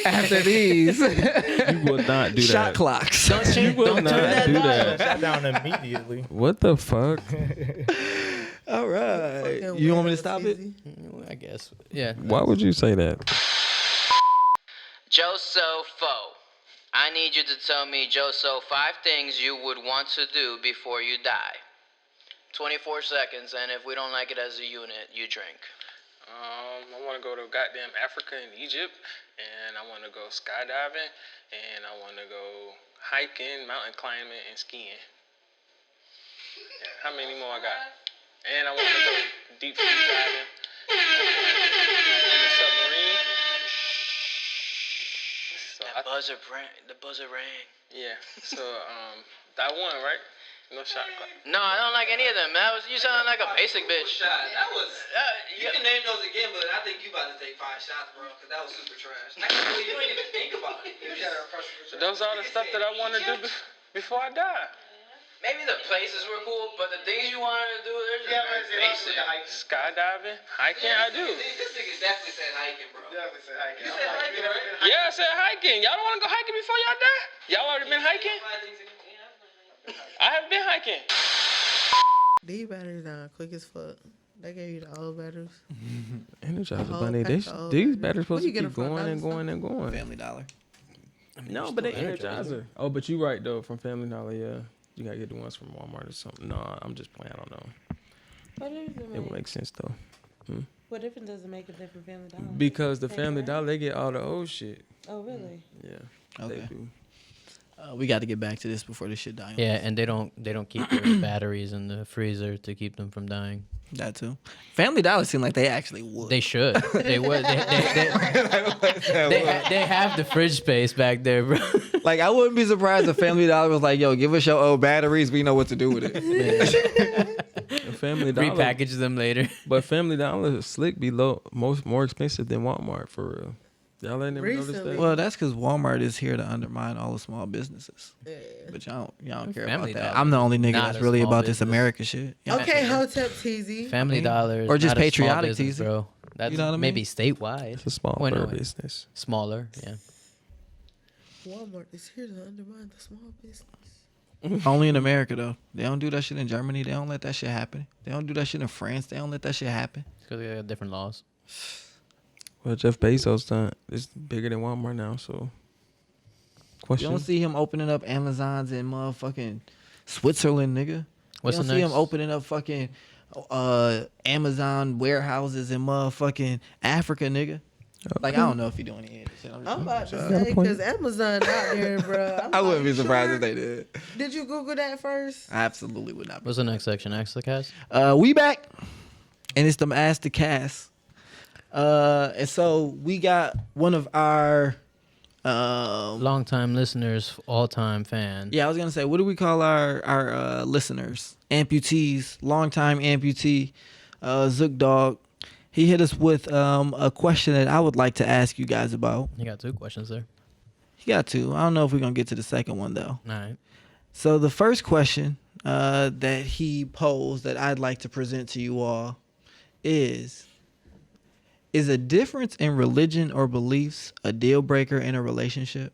after these You will not do shot that. clocks. You will not do that. Shut down immediately. What the fuck? All right. Fucking You want me to weird, stop it? Fizzy. I guess. Yeah. Why would you say that? Josepho, I need you to tell me, Joseph, 5 things you would want to do before you die. 24 seconds, and if we don't like it as a unit, you drink. I want to go to goddamn Africa and Egypt, and I want to go skydiving, and I want to go hiking, mountain climbing, and skiing. Yeah, how many more I got? And I want to go deep sea diving in the submarine. So The buzzer rang. yeah. So that one, right? No shot clock. No, I don't like any of them. You sound like a basic bitch. That was. You can name those again, but I think you about to take 5 shots, bro, because that was super trash. You don't even think about it. You just Those are the stuff that I want to do before I die. Maybe the places were cool, but the things you wanted to do, they're just basic. Skydiving, hiking, I do. This nigga definitely said hiking, bro. Definitely said hiking. You said hiking, right? Yeah, I said hiking. Y'all don't want to go hiking before y'all die? Y'all already been hiking? I have been hiking. These batteries down quick as fuck. They gave you the old batteries. Energizer whole Bunny, pack of old these batteries. batteries supposed Where to you get keep them from? going and Dollar going and going. Family Dollar. No, but they Energizer. Oh, but you right though, from Family Dollar, yeah. You gotta get the ones from Walmart or something. No, I'm just playing. I don't know. What difference It would make sense though. What difference does it make if they're from Family Dollar? Because the Family Dollar, they get all the old shit. Oh, really? Yeah, Okay. they do. We got to get back to this before this shit dies. Yeah, and they don't keep their batteries in the freezer to keep them from dying. That too. Family Dollar seem like they actually would. They should. They would. They have the fridge space back there, bro. Like, I wouldn't be surprised if Family Dollar was like, yo, give us your old batteries. We know what to do with it. Family Dollar. Repackage them later. But Family Dollar slick be more expensive than Walmart for real. Y'all ain't never noticed that? Well, that's because Walmart is here to undermine all the small businesses. Yeah. But y'all don't care Family about that. Dollar I'm the only nigga not that's a really small about this business. America shit. Y'all Okay, care. Hotep TZ. Family Dollar is Or just not a small patriotic business, teasing. bro. That's You know what I mean? maybe statewide. It's a small Wait, no, wait. business. Smaller, yeah. Walmart is here to undermine the small business. Only in America, though. They don't do that shit in Germany. They don't let that shit happen. They don't do that shit in France. They don't let that shit happen. Because they got different laws. Well, Jeff Bezos done. It's bigger than Walmart now, so. You Question. don't see him opening up Amazons in motherfucking Switzerland, nigga. What's you don't the see next? him opening up fucking Amazon warehouses in motherfucking Africa, nigga. Like, I don't know if he doing any of this shit. I'm about to say, because Amazon out there, bro. I wouldn't be surprised if they did. Did you Google that first? I absolutely would not. What's the next section? Ask the cast? We back, and it's them Ask the Cast. And so we got one of our Long-time listeners, all-time fan. yeah, I was gonna say, what do we call our listeners? Amputees, longtime amputee, Zook Dog. He hit us with a question that I would like to ask you guys about. You got 2 questions there. He got 2. I don't know if we're gonna get to the second one though. All right. So the first question that he posed that I'd like to present to you all is a difference in religion or beliefs a deal breaker in a relationship?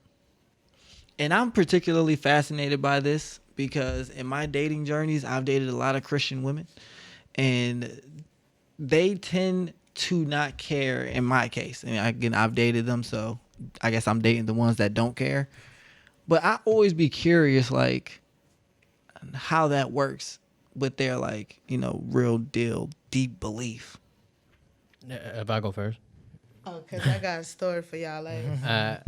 And I'm particularly fascinated by this because in my dating journeys, I've dated a lot of Christian women, and they tend to not care in my case. And again, I've dated them, so I guess I'm dating the ones that don't care. But I always be curious, like, how that works with their, like, you know, real deal, deep belief. If I go first. Oh, because I got a story for y'all later.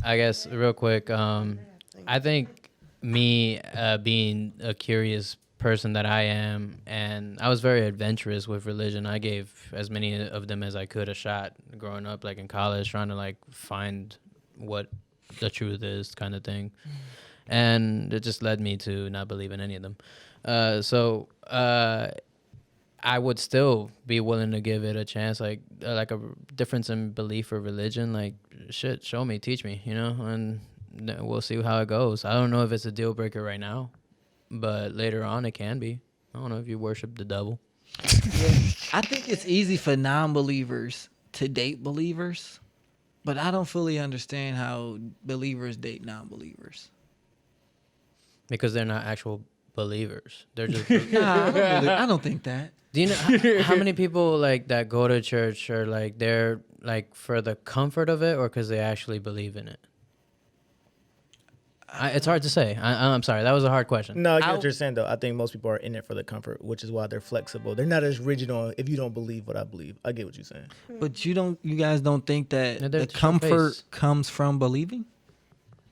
I guess real quick. I think me being a curious person that I am, and I was very adventurous with religion. I gave as many of them as I could a shot growing up, like in college, trying to like find what the truth is, kind of thing. And it just led me to not believe in any of them. So I would still be willing to give it a chance, like a difference in belief or religion. Like, shit, show me, teach me, you know, and we'll see how it goes. I don't know if it's a deal breaker right now, but later on it can be. I don't know if you worship the devil. I think it's easy for non-believers to date believers, but I don't fully understand how believers date non-believers. Because they're not actual believers. They're just... Nah, I don't think that. Do you know how many people like that go to church are like they're like for the comfort of it or because they actually believe in it? It's hard to say. I'm sorry. That was a hard question. No, I get what you're saying, though. I think most people are in it for the comfort, which is why they're flexible. They're not as rigid on if you don't believe what I believe. I get what you're saying. But you guys don't think that Yeah, the they're to your comfort face. comes from believing?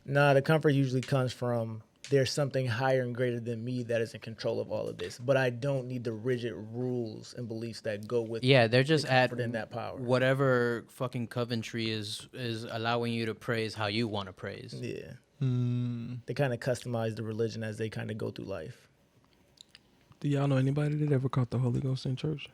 Nah, the comfort usually comes from there's something higher and greater than me that is in control of all of this. But I don't need the rigid rules and beliefs that go with Yeah, they're just the at comfort in that power. whatever fucking Coventry is allowing you to praise how you want to praise. Yeah. They kind of customize the religion as they kind of go through life. Do y'all know anybody that ever caught the Holy Ghost in church?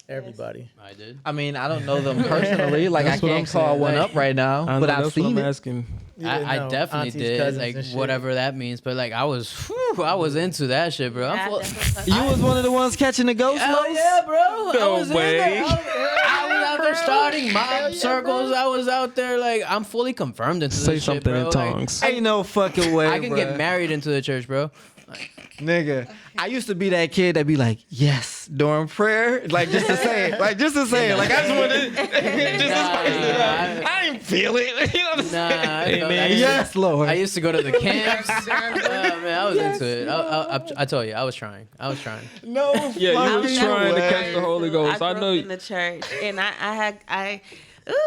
Everybody. I did. I mean, I don't know them personally. Like, That's I what I'm can't call saying. one Like, up right now, I know, but I've that's what seen I'm it. asking. I definitely Aunties, did, cousins, like and shit. whatever that means. But like I was into that shit, bro. I'm full, You was one of the ones catching the ghost, hell Los? yeah, bro. I No was way. in there. I was out there starting mob circles. I was out there like I'm fully confirmed into Say this shit, something bro. in Like, tongues. Ain't no fucking way, I can bruh. get married into the church, bro. Nigga, I used to be that kid that be like, yes, during prayer, like just to say it, like just to say it, like I just wanted, I ain't feel it, you know what I'm saying? I Yes, Lord. I used to go to the camps. Man, I was into it. I told you, I was trying. No, Yeah, you was fucking trying to way. catch the Holy Ghost. I grew know. up in the church, and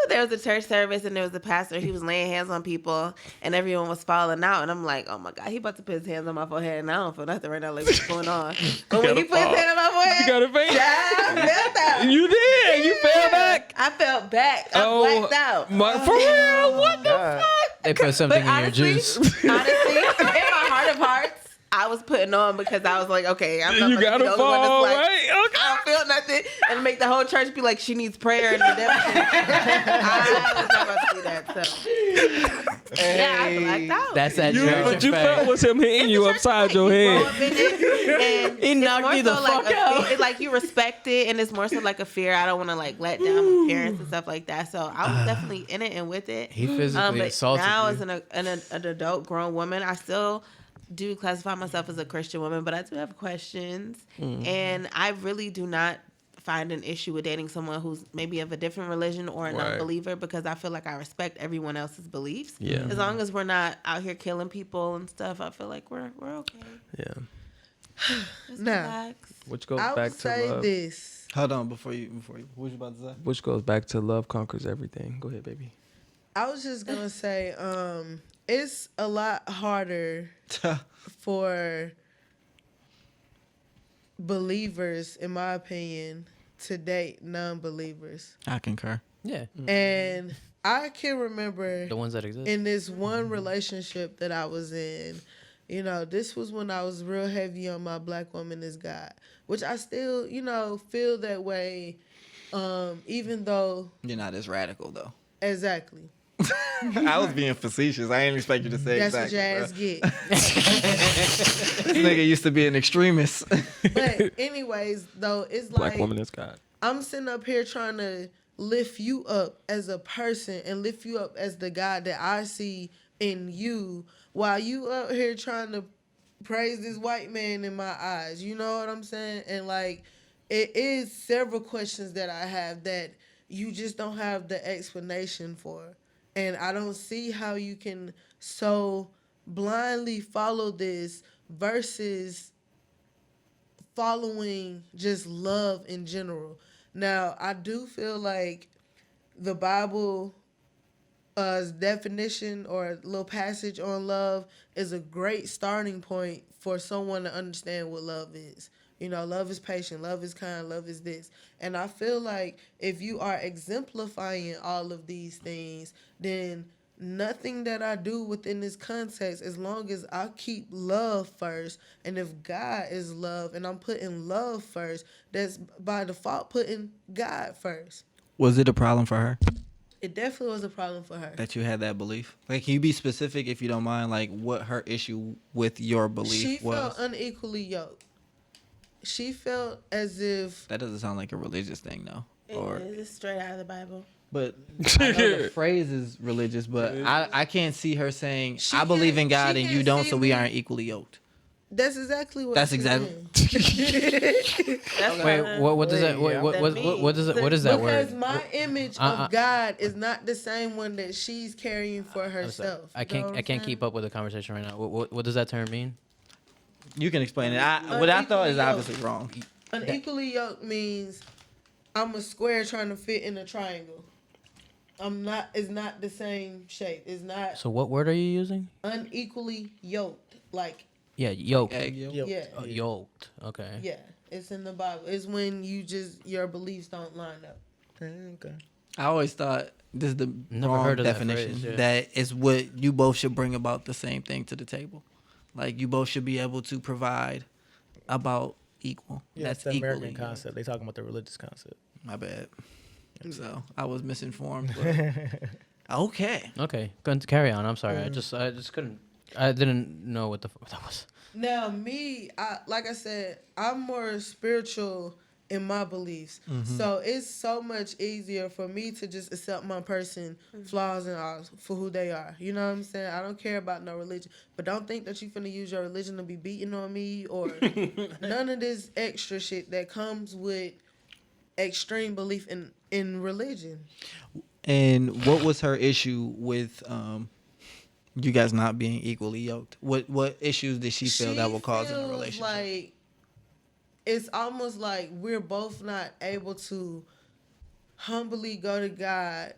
there was a church service, and there was a pastor. He was laying hands on people, and everyone was falling out. And I'm like, oh my God, he about to put his hands on my forehead, and I don't feel nothing right now. Like, what's going on? But when he put his hand on my forehead, You got a face. I felt out. You did. You fell back. I felt back. I blacked out. For real? What the fuck? They put something But in your honestly, juice. in my heart of hearts, I was putting on because I was like, okay, I'm not You gonna gotta be the only one fall, that's like, right? Okay. I don't feel nothing, and make the whole church be like, she needs prayer and redemption. I was not going to do that. So yeah, I blacked out. That's that What you felt was him hitting you upside your head. And He knocked you the fuck out. It's like you respect it, and it's more so like a fear. I don't want to like let down my parents and stuff like that. So I was definitely in it and with it. He physically but assaulted now you. as an adult grown woman, I still do classify myself as a Christian woman, but I do have questions, and I really do not find an issue with dating someone who's maybe of a different religion or a non-believer, because I feel like I respect everyone else's beliefs. Yeah. As long as we're not out here killing people and stuff, I feel like we're okay. Yeah. Just Now, relax. Which goes I back would to say love. this. Hold on, before you, what you about to say? Which goes back to love conquers everything. Go ahead, baby. I was just gonna say, it's a lot harder for believers, in my opinion, to date non-believers. I concur. Yeah, And I can remember the ones that exist. in this one relationship that I was in, you know, this was when I was real heavy on my black woman is God, which I still, you know, feel that way, even though. You're not as radical though. Exactly. I was being facetious. I didn't expect you to say That's exactly. what your ass get. This nigga used to be an extremist. But anyways, though, it's Black like woman is God. I'm sitting up here trying to lift you up as a person and lift you up as the God that I see in you, while you up here trying to praise this white man in my eyes. You know what I'm saying? And like, it is several questions that I have that you just don't have the explanation for. And I don't see how you can so blindly follow this versus following just love in general. Now, I do feel like the Bible definition or little passage on love is a great starting point for someone to understand what love is. You know, love is patient, love is kind, love is this. And I feel like if you are exemplifying all of these things, then nothing that I do within this context, as long as I keep love first, and if God is love and I'm putting love first, that's by default putting God first. Was it a problem for her It definitely was a problem for her. that you had that belief? Like, can you be specific if you don't mind, like what her issue with your belief She was? felt unequally yoked. She felt as if That doesn't sound like a religious thing, though. It's straight out of the Bible. But I know the phrase is religious, but I can't see her saying, I believe in God and you don't, so we aren't equally yoked. That's exactly what. That's she's exactly. saying. Wait, what does that? What is that word? Because my image of God is not the same one that she's carrying for herself. I can't keep up with the conversation right now. What does that term mean? You can explain it. What I thought is obviously wrong. Unequally yoked means I'm a square trying to fit in a triangle. I'm not. It's not the same shape. It's not. So what word are you using? Unequally yoked, like. Yeah, yoked. Yeah. Yoked. Okay. Yeah, it's in the Bible. It's when your beliefs don't line up. Okay. I always thought this is the Never wrong heard of that definition. phrase, yeah. That is what you both should bring about the same thing to the table. Like you both should be able to provide about equal. Yeah, That's that's the equally. American concept. They talking about the religious concept. My bad. So I was misinformed. But okay. Okay. Carry on. I'm sorry. I just couldn't. I didn't know what that was. Now, me, like I said, I'm more spiritual in my beliefs. Mm-hmm. So it's so much easier for me to just accept my person, flaws and all, for who they are. You know what I'm saying? I don't care about no religion. But don't think that you finna use your religion to be beating on me or none of this extra shit that comes with extreme belief in religion. And what was her issue with you guys not being equally yoked? What issues did she feel that will cause in a relationship? Like it's almost like we're both not able to humbly go to God,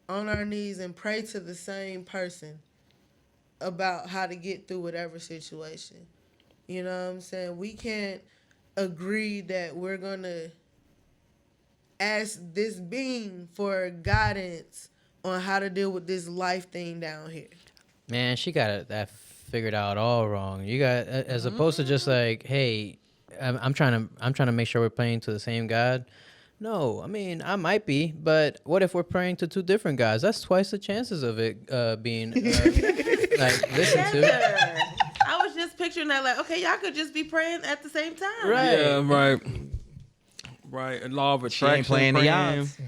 on our knees and pray to the same person about how to get through whatever situation. You know what I'm saying? We can't agree that we're going to ask this being for guidance on how to deal with this life thing down here. Man, she got that figured out all wrong. You got as opposed to just like, hey, I'm trying to make sure we're praying to the same God. No, I mean I might be, but what if we're praying to two different gods? That's twice the chances of it being like listened to. I was just picturing that, like, okay, y'all could just be praying at the same time. Right. Yeah, right. Right. Law of attraction. playing the odds.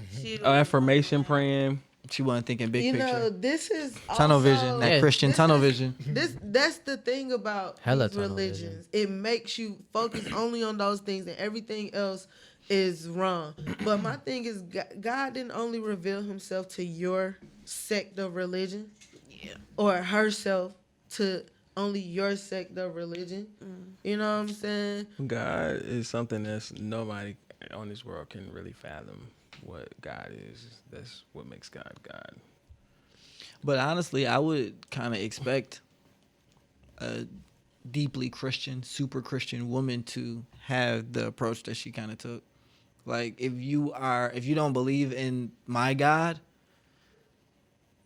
Affirmation praying. She wasn't thinking big picture. This is Tunnel also, vision, that Christian tunnel vision. That's the thing about Hella these tunnel religions. It makes you focus only on those things, and everything else is wrong. But my thing is, God didn't only reveal Himself to your sect of religion, or herself to only your sect of religion. You know what I'm saying? God is something that's nobody on this world can really fathom. What God is. That's what makes God God. But honestly, I would kind of expect a deeply Christian, super Christian woman to have the approach that she kind of took. Like, if you don't believe in my God,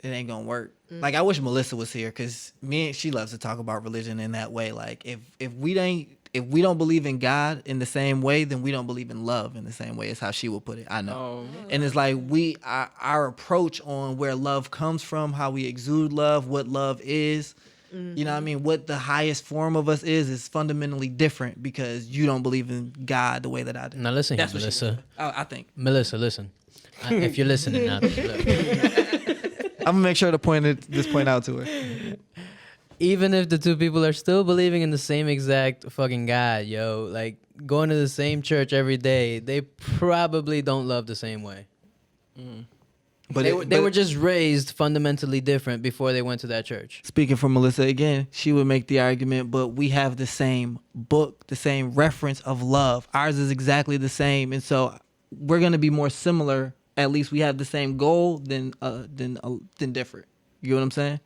it ain't gonna work. Like, I wish Melissa was here, because she loves to talk about religion in that way. Like, if we don't believe in God in the same way, then we don't believe in love in the same way, is how she would put it. I know. And it's like our approach on where love comes from, how we exude love, what love is, you know what I mean? What the highest form of us is fundamentally different, because you don't believe in God the way that I do. Now listen here, Melissa. I think. Melissa, listen. If you're listening now, I'm gonna make sure to point out to her. Even if the two people are still believing in the same exact fucking God, like going to the same church every day, they probably don't love the same way. But they were just raised fundamentally different before they went to that church. Speaking for Melissa again, she would make the argument, but we have the same book, the same reference of love. Ours is exactly the same, and so we're gonna be more similar. At least we have the same goal than different. You know what I'm saying?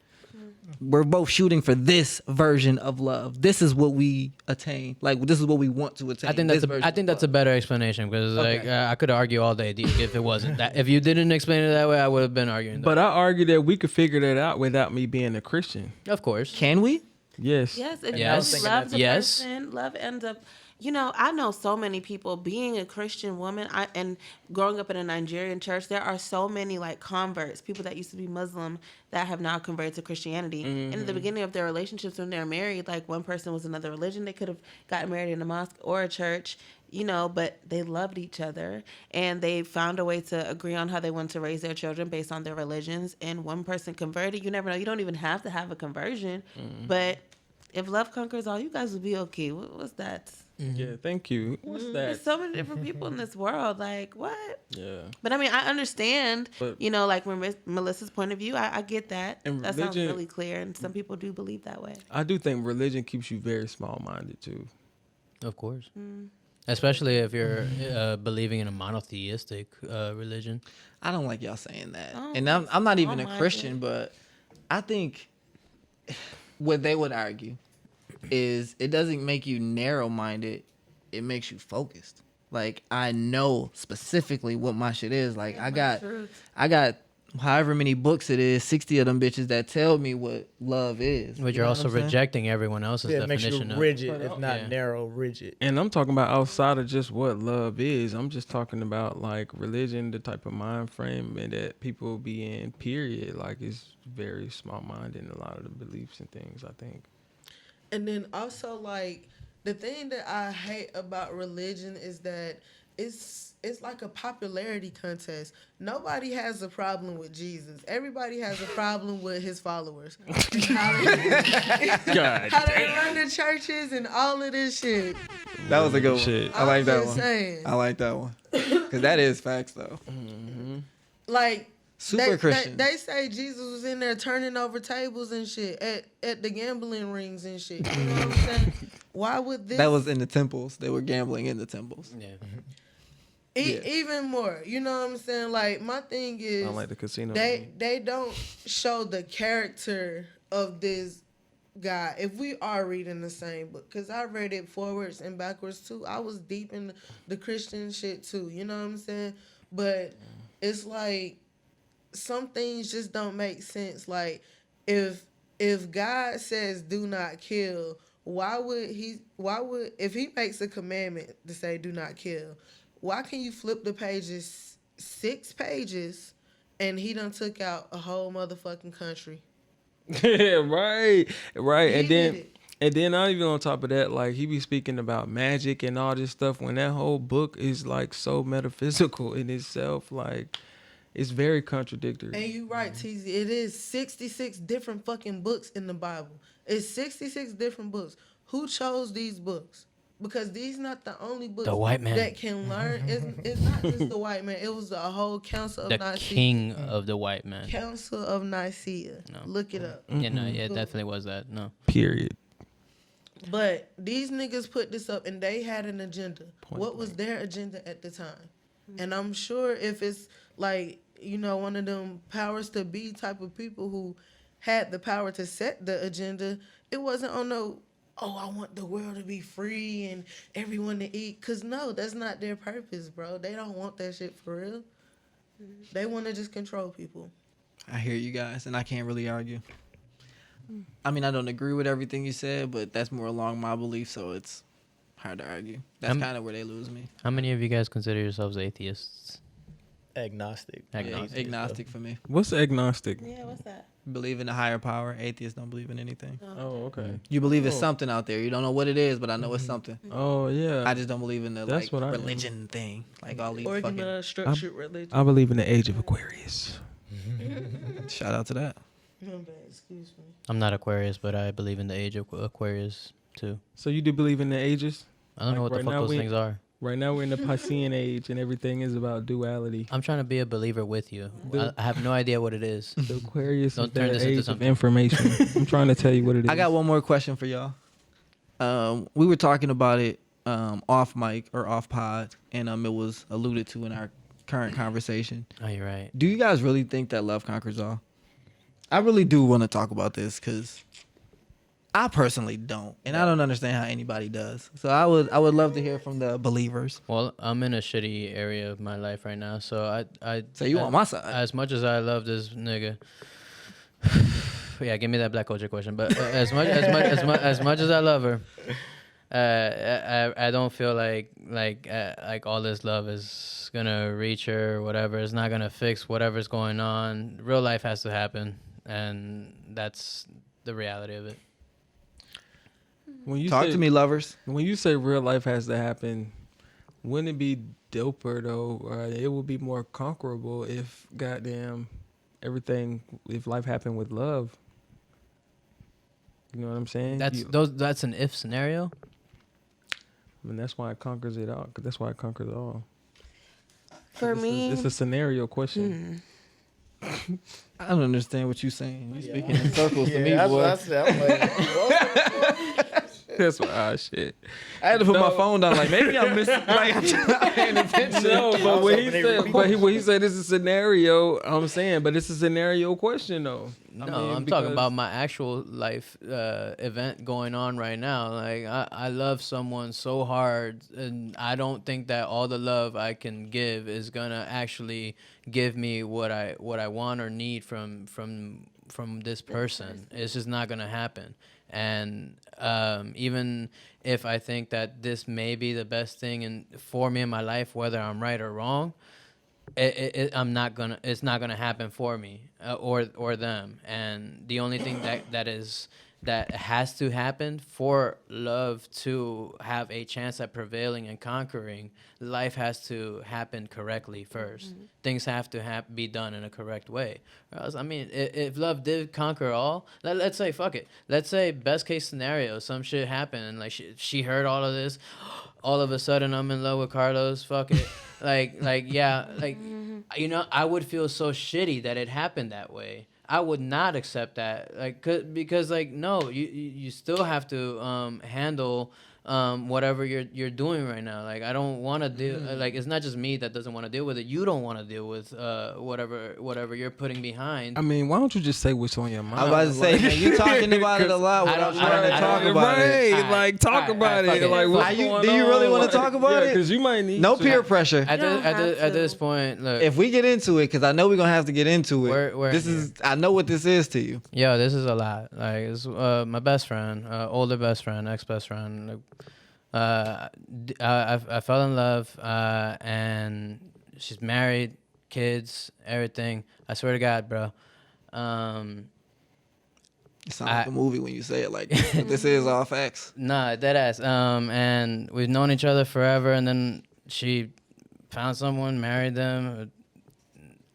We're both shooting for this version of love. This is what we attain. Like, this is what we want to attain. I think that's a better explanation, because I could argue all day if it wasn't that. If you didn't explain it that way, I would have been arguing. But I argue that we could figure that out without me being a Christian. Of course. Can we? Yes. Yes. If Yes. you love the Yes. person, love ends up. I know so many people, being a Christian woman, and growing up in a Nigerian church, there are so many like converts, people that used to be Muslim that have now converted to Christianity. And at the beginning of their relationships, when they're married, like one person was another religion, they could have gotten married in a mosque or a church, but they loved each other, and they found a way to agree on how they want to raise their children based on their religions. And one person converted. You never know. You don't even have to have a conversion, but If love conquers all, you guys would be okay. What's that? Yeah, thank you. What's that? There's so many different people in this world. Like, what? Yeah. But I mean, I understand, But- like from Melissa's point of view, I get that. And That sounds religion- really clear. And some people do believe that way. I do think religion keeps you very small-minded too. Of course. Especially if you're believing in a monotheistic religion. I don't like y'all saying that. Oh, And I'm not even a my Christian, but I think what they would argue is it doesn't make you narrow-minded. It makes you focused. Like, I know specifically what my shit is. Like, I got however many books it is, 60 of them bitches that tell me what love is. But You you're know also what I'm saying? rejecting everyone else's Yeah, it makes you definition of rigid, if not Yeah. narrow, rigid. And I'm talking about outside of just what love is. I'm just talking about like religion, the type of mind frame and that people be in, period. Like it's very small minded in a lot of the beliefs and things, I think. And then also, like, the thing that I hate about religion is that it's like a popularity contest. Nobody has a problem with Jesus. Everybody has a problem with his followers. How they run the churches and all of this shit. That was a good one. Shit. I like that I'm one. just saying. I like that one. Because that is facts, though. Like, Super Christian. They say Jesus was in there turning over tables and shit at the gambling rings and shit. You know what I'm saying? Why would this? That was in the temples. They were gambling in the temples. Yeah. Even more. You know what I'm saying? Like, my thing is, I don't like the casino. they don't show the character of this guy. If we are reading the same book, because I read it forwards and backwards too. I was deep in the Christian shit too. You know what I'm saying? But it's like some things just don't make sense. Like, if God says do not kill, why would if he makes a commandment to say do not kill, why can you flip the pages 6 pages and he done took out a whole motherfucking country? Yeah, right. He did it. And then not even on top of that, like he be speaking about magic and all this stuff when that whole book is like so metaphysical in itself, like it's very contradictory. And you right, TZ. It is 66 different fucking books in the Bible. It's 66 different books. Who chose these books? Because these not the only books The white man. that can learn. It's not just the white man. It was the whole Council of The Nicaea. king of the white man. Council of Nicaea. No. Look it up. Yeah, no, yeah, it definitely was that. No. Period. But these niggas put this up and they had an agenda. What was their agenda at the time? And I'm sure if it's like, one of them powers to be type of people who had the power to set the agenda, it wasn't on no, I want the world to be free and everyone to eat. Because no, that's not their purpose, bro. They don't want that shit for real. They want to just control people. I hear you guys, and I can't really argue. I mean, I don't agree with everything you said, but that's more along my belief, so it's hard to argue. That's kind of where they lose me. How many of you guys consider yourselves atheists? Agnostic. Agnostic. Agnostic for me. What's agnostic? Yeah, what's that? Believe in a higher power. Atheists don't believe in anything. Oh, okay. You believe it's something out there. You don't know what it is, but I know it's something. Oh, yeah. I just don't believe in the That's what I am. religion thing. Like all these fucking. Organized, structured religion. I believe in the age of Aquarius. Shout out to that. My bad, excuse me. I'm not Aquarius, but I believe in the age of Aquarius too. So you do believe in the ages? I don't know what the fuck those things are. Right now we're in the Piscean age and everything is about duality. I'm trying to be a believer with you. I have no idea what it is. The Aquarius Don't is turn that this into age of something. information. I'm trying to tell you what it is. I got one more question for y'all. We were talking about it off mic or off pod, and it was alluded to in our current conversation. Oh, you're right. Do you guys really think that love conquers all? I really do want to talk about this because I personally don't, and I don't understand how anybody does. So I would love to hear from the believers. Well, I'm in a shitty area of my life right now, so I. So you on my side? As much as I love this nigga, yeah, give me that black culture question. But as much as I love her, I don't feel like all this love is gonna reach her or whatever. It's not gonna fix whatever's going on. Real life has to happen, and that's the reality of it. When you Talk say, to me, lovers. When you say real life has to happen, wouldn't it be doper though? It would be more conquerable if goddamn everything, if life happened with love. You know what I'm saying? That's an if scenario. I mean, that's why it conquers it all. 'Cause that's why it conquers it all. For me, It's a scenario question. I don't understand what you're saying. You speaking in circles to me, that's boy. what I said. I'm like, That's why shit. I had to put my phone down. Like maybe I'm missing. Like I'm not paying attention. No, but when he said it's a scenario, I'm saying, but it's a scenario question though. No, I'm talking about my actual life event going on right now. Like I love someone so hard, and I don't think that all the love I can give is gonna actually give me what I want or need from this person. It's just not gonna happen. And even if I think that this may be the best thing for me in my life, whether I'm right or wrong, it's not gonna happen for me or them. And the only thing that has to happen for love to have a chance at prevailing and conquering, life has to happen correctly first. Mm-hmm. Things have to be done in a correct way. Or else, I mean, if love did conquer all, let's say, fuck it. Let's say best case scenario, some shit happened and like she heard all of this. All of a sudden, I'm in love with Carlos. Fuck it. You know, I would feel so shitty that it happened that way. I would not accept that, because no, you still have to handle whatever you're doing right now. Like I don't want to deal. It's not just me that doesn't want to deal with it. You don't want to deal with whatever you're putting behind. I mean, why don't you just say what's on your mind? I was about to say, man, you talking about it a lot without trying to talk about it. Right, like talk about it. Like what's going on? Do you really want to talk about it? Because you might need no peer pressure. At this point, look. If we get into it, because I know we're gonna have to get into it. I know what this is to you. Yo, this is a lot. Like it's my best friend, older best friend, ex-best friend. I fell in love, and she's married, kids, everything. I swear to God, bro. It sounds like a movie when you say it like this. But this is all facts. Nah, deadass. And we've known each other forever, and then she found someone, married them.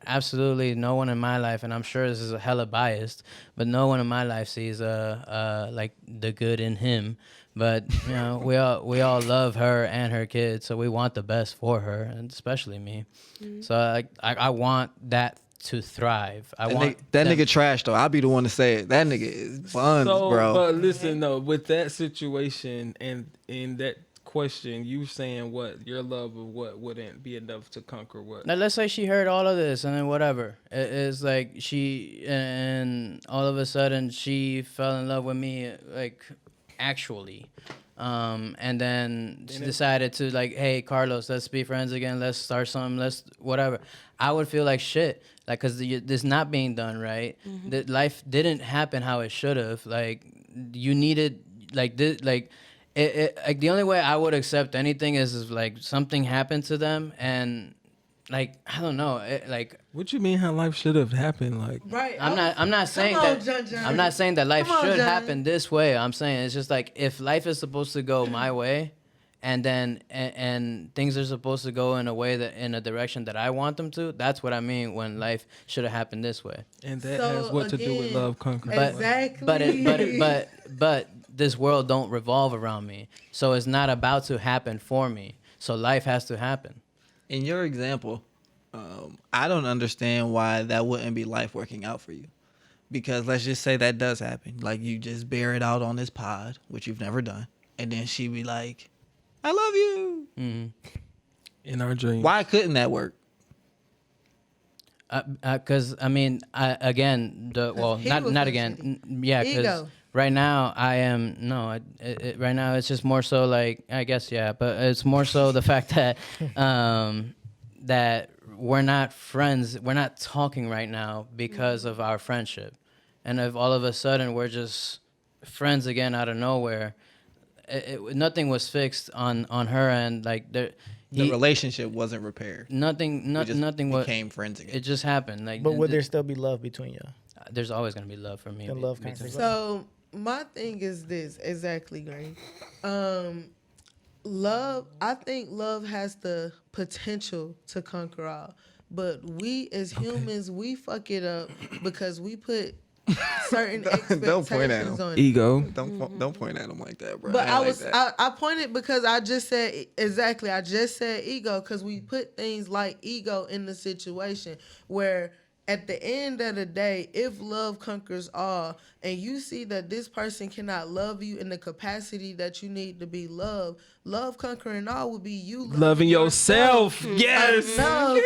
Absolutely no one in my life, and I'm sure this is a hella biased, but no one in my life sees like the good in him. But you know, we all love her and her kids, so we want the best for her, and especially me. Mm-hmm. So I want that to thrive. I want that nigga trash though. I'll be the one to say it. That nigga is buns, bro. But listen though, with that situation and in that question, you saying what your love of what wouldn't be enough to conquer what? Now let's say she heard all of this and then whatever. It's like she and all of a sudden she fell in love with me like actually. And then she decided to like, hey Carlos, let's be friends again. Let's start something. Let's whatever. I would feel like shit. Like, cause this not being done right. Mm-hmm. That life didn't happen how it should have. Like you needed like this like. Like the only way I would accept anything is like something happened to them and like I don't know like what you mean how life should have happened like right I'm not saying that I'm not saying that life should happen this way. I'm saying it's just like if life is supposed to go my way and then and things are supposed to go in a way that in a direction that I want them to, that's what I mean when life should have happened this way. And that has what to do with love conquering. Exactly. But this world don't revolve around me, so it's not about to happen for me. So life has to happen. In your example, I don't understand why that wouldn't be life working out for you. Because let's just say that does happen. Like you just bear it out on this pod, which you've never done, and then she be like, "I love you." Mm-hmm. In our dreams. Why couldn't that work? Because I mean, not again. Yeah, because. Right now, I am right now, it's just more so like I guess but it's more so the fact that that we're not friends, we're not talking right now because of our friendship, and if all of a sudden we're just friends again out of nowhere, nothing was fixed on her end. Like the relationship wasn't repaired. Nothing became friends again. It just happened. Like, but would there still be love between you? There's always gonna be love for me. And love so. My thing is this, exactly, Gray. Love, I think love has the potential to conquer all. But we as humans, we fuck it up because we put certain Don't expectations point at him. on it. Ego. Don't point at him like that, bro. But I ain't like that. I pointed because I just said exactly. I just said ego because we put things like ego in the situation where at the end of the day, if love conquers all, and you see that this person cannot love you in the capacity that you need to be loved, love conquering all would be you Loving yourself. Yes. enough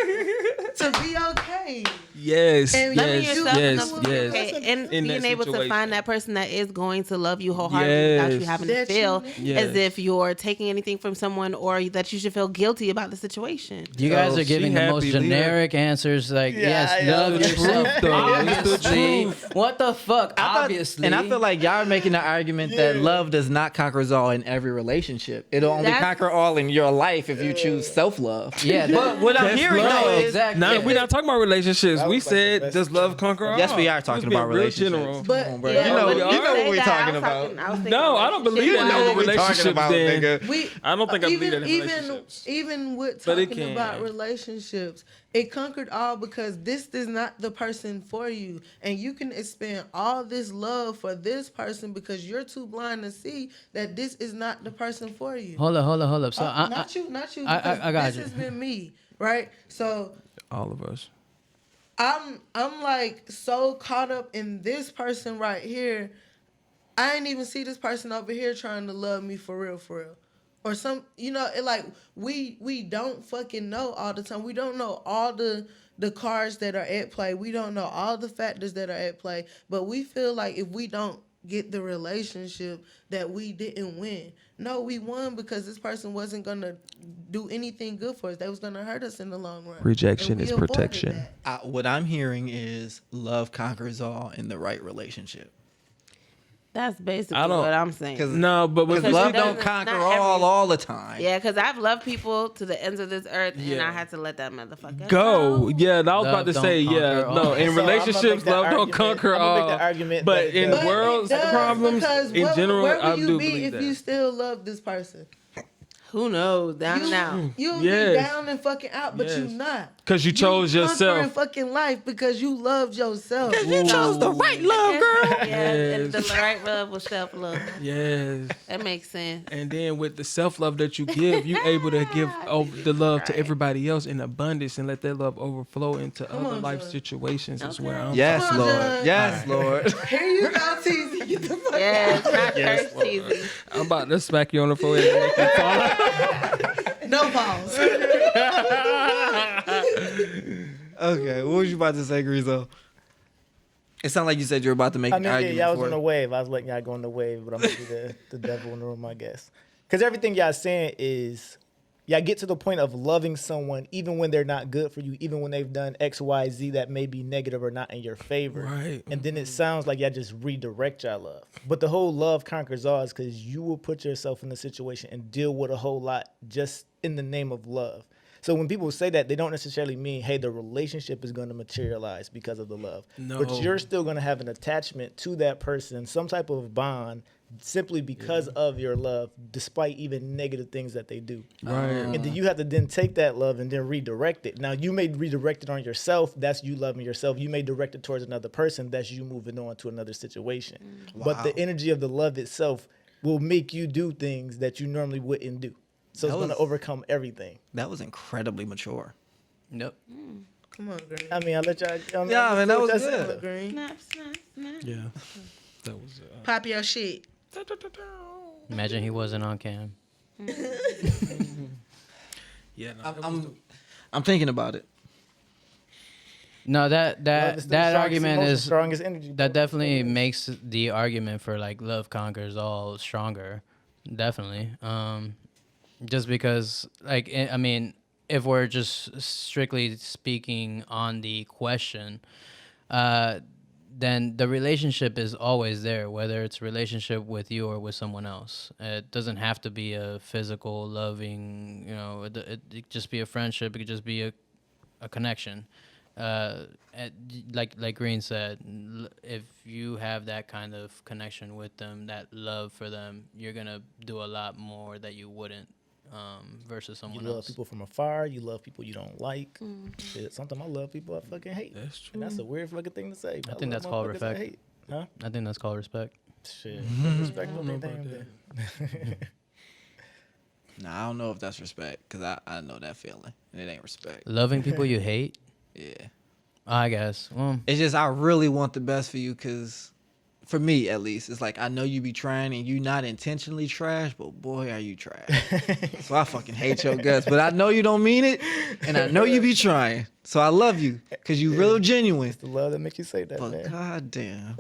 to be okay. Yes. And Loving Yes. yourself Yes. enough to be Yes. okay, and In being that able to situation. find that person that is going to love you wholeheartedly without you Yes. having That to you feel need. Yes. as if you're taking anything from someone or that you should feel guilty about the situation. You guys So are giving she the most happy, leave her. generic answers. Like, Yeah, yes, yeah, love the yourself. truth, though. It's the Obviously. truth. What the fuck? Obviously. And I feel like y'all are making the argument that love does not conquer all in every relationship. It'll only That's- conquer all in your life if you choose self-love. yeah. But what I'm That's hearing love. though is exactly. Now we're not talking about relationships. That We was like the said best does love conquer all? Yes, we are It was talking being about real relationships. general. But Come on, bro. Yeah, You know when what say we're that, talking I about. was thinking No, I don't believe relationships. that know in what we're talking relationships. about, Then nigga. I don't think I believe that in even relationships. even with But it talking about can. relationships, it conquered all because this is not the person for you, and you can expend all this love for this person because you're too blind to see that this is not the person for you. Hold up. So Not you. I Because got this you. has been me, right? So All of us. I'm like so caught up in this person right here. I ain't even see this person over here trying to love me for real. Or some, it like we don't fucking know all the time. We don't know all the cards that are at play. We don't know all the factors that are at play. But we feel like if we don't get the relationship that we didn't win. No, we won because this person wasn't gonna do anything good for us. They was gonna hurt us in the long run. Rejection And we is avoided protection. that. What I'm hearing is love conquers all in the right relationship. That's basically I don't- what I'm saying. No, but Because with love doesn't- don't conquer not all the time. Yeah, because I've loved people to the ends of this earth, and Yeah. I had to let that motherfucker go. Yeah, I was Love about to don't say, conquer yeah, all. no. In So I'ma relationships, make that love don't argument- conquer I'ma all. make the argument But that in the- world's It does, problems, because in general, where I would you do be believe if that. you still love this person? Who knows? Down and out. You'll Yes. be down and fucking out, but you Yes. not. Because you chose conquering yourself. fucking life because you loved yourself. You chose the right love, girl. Yeah, and the Yes. right love was self love. Yes. That makes sense. And then with the self love that you give, you able to give the love to everybody else in abundance and let that love overflow into other on, life John. situations as Okay. well. Yes, Come on, Lord. John. Yes, Lord. Here you go, TZ. Get the fuck Yes, not Yes, curse teasing. I'm about to smack you on the forehead and make you fall out. out. No pause. Okay, what was you about to say, Grizo? It sounded like you said you were about to make I an mean, yeah, argument y'all was for on the it. wave. I was letting y'all go on the wave, but I'm gonna be the devil in the room, I guess. Because everything y'all saying is, y'all get to the point of loving someone even when they're not good for you, even when they've done X, Y, Z that may be negative or not in your favor. Right. And then it sounds like y'all just redirect y'all love. But the whole love conquers all is because you will put yourself in a situation and deal with a whole lot just in the name of love. So when people say that, they don't necessarily mean, hey, the relationship is going to materialize because of the love. No. But you're still going to have an attachment to that person, some type of bond, simply because of your love, despite even negative things that they do. Right. And then you have to then take that love and then redirect it. Now, you may redirect it on yourself. That's you loving yourself. You may direct it towards another person. That's you moving on to another situation. But the energy of the love itself will make you do things that you normally wouldn't do. So it's That going to was- overcome everything. That was incredibly mature. Nope. Come on, Green. I mean, I let y'all. Yeah, man, that was that's good. it. Green. Snap, snap, snap. Yeah. That was. Pop your shit. Imagine he wasn't on cam. Yeah. No, that was I'm thinking about it. No, Love is that the that strongest argument emotion, is strongest energy. that definitely makes the argument for like love conquers all stronger. Definitely. Just because like I mean, if we're just strictly speaking on the question, then the relationship is always there, whether it's a relationship with you or with someone else. It doesn't have to be a physical, loving, it could just be a friendship. It could just be a connection. Like Green said, if you have that kind of connection with them, that love for them, you're going to do a lot more that you wouldn't versus someone You love else. people from afar. You love people you don't like. Shit, sometimes I love people I fucking hate. That's true. And that's a weird fucking thing to say. I think love that's called motherfuckers I respect. hate. Huh? I think that's called respect. Shit. Respect don't mean damn thing. Nah, I don't know if that's respect because I know that feeling and it ain't respect. Loving people you hate, Yeah. I guess. Well, It's just I really want the best for you because, for me at least, it's like I know you be trying and you not intentionally trash, but boy are you trash. So I fucking hate your guts, but I know you don't mean it, and I know you be trying. So I love you because you real genuine. It's the love that makes you say that, But man. goddamn,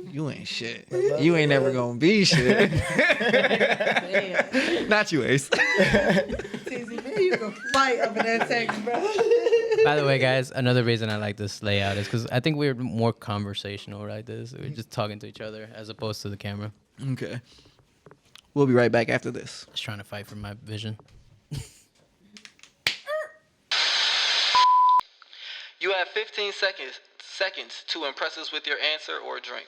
you ain't shit. You ain't never gonna be shit. Not you, Ace. Teasy, man, you can fight over that text, bro. by the way, guys, another reason I like this layout is because I think we're more conversational like this. We're just talking to each other as opposed to the camera. Okay. We'll be right back after this. Just trying to fight for my vision. You have 15 seconds to impress us with your answer or drink.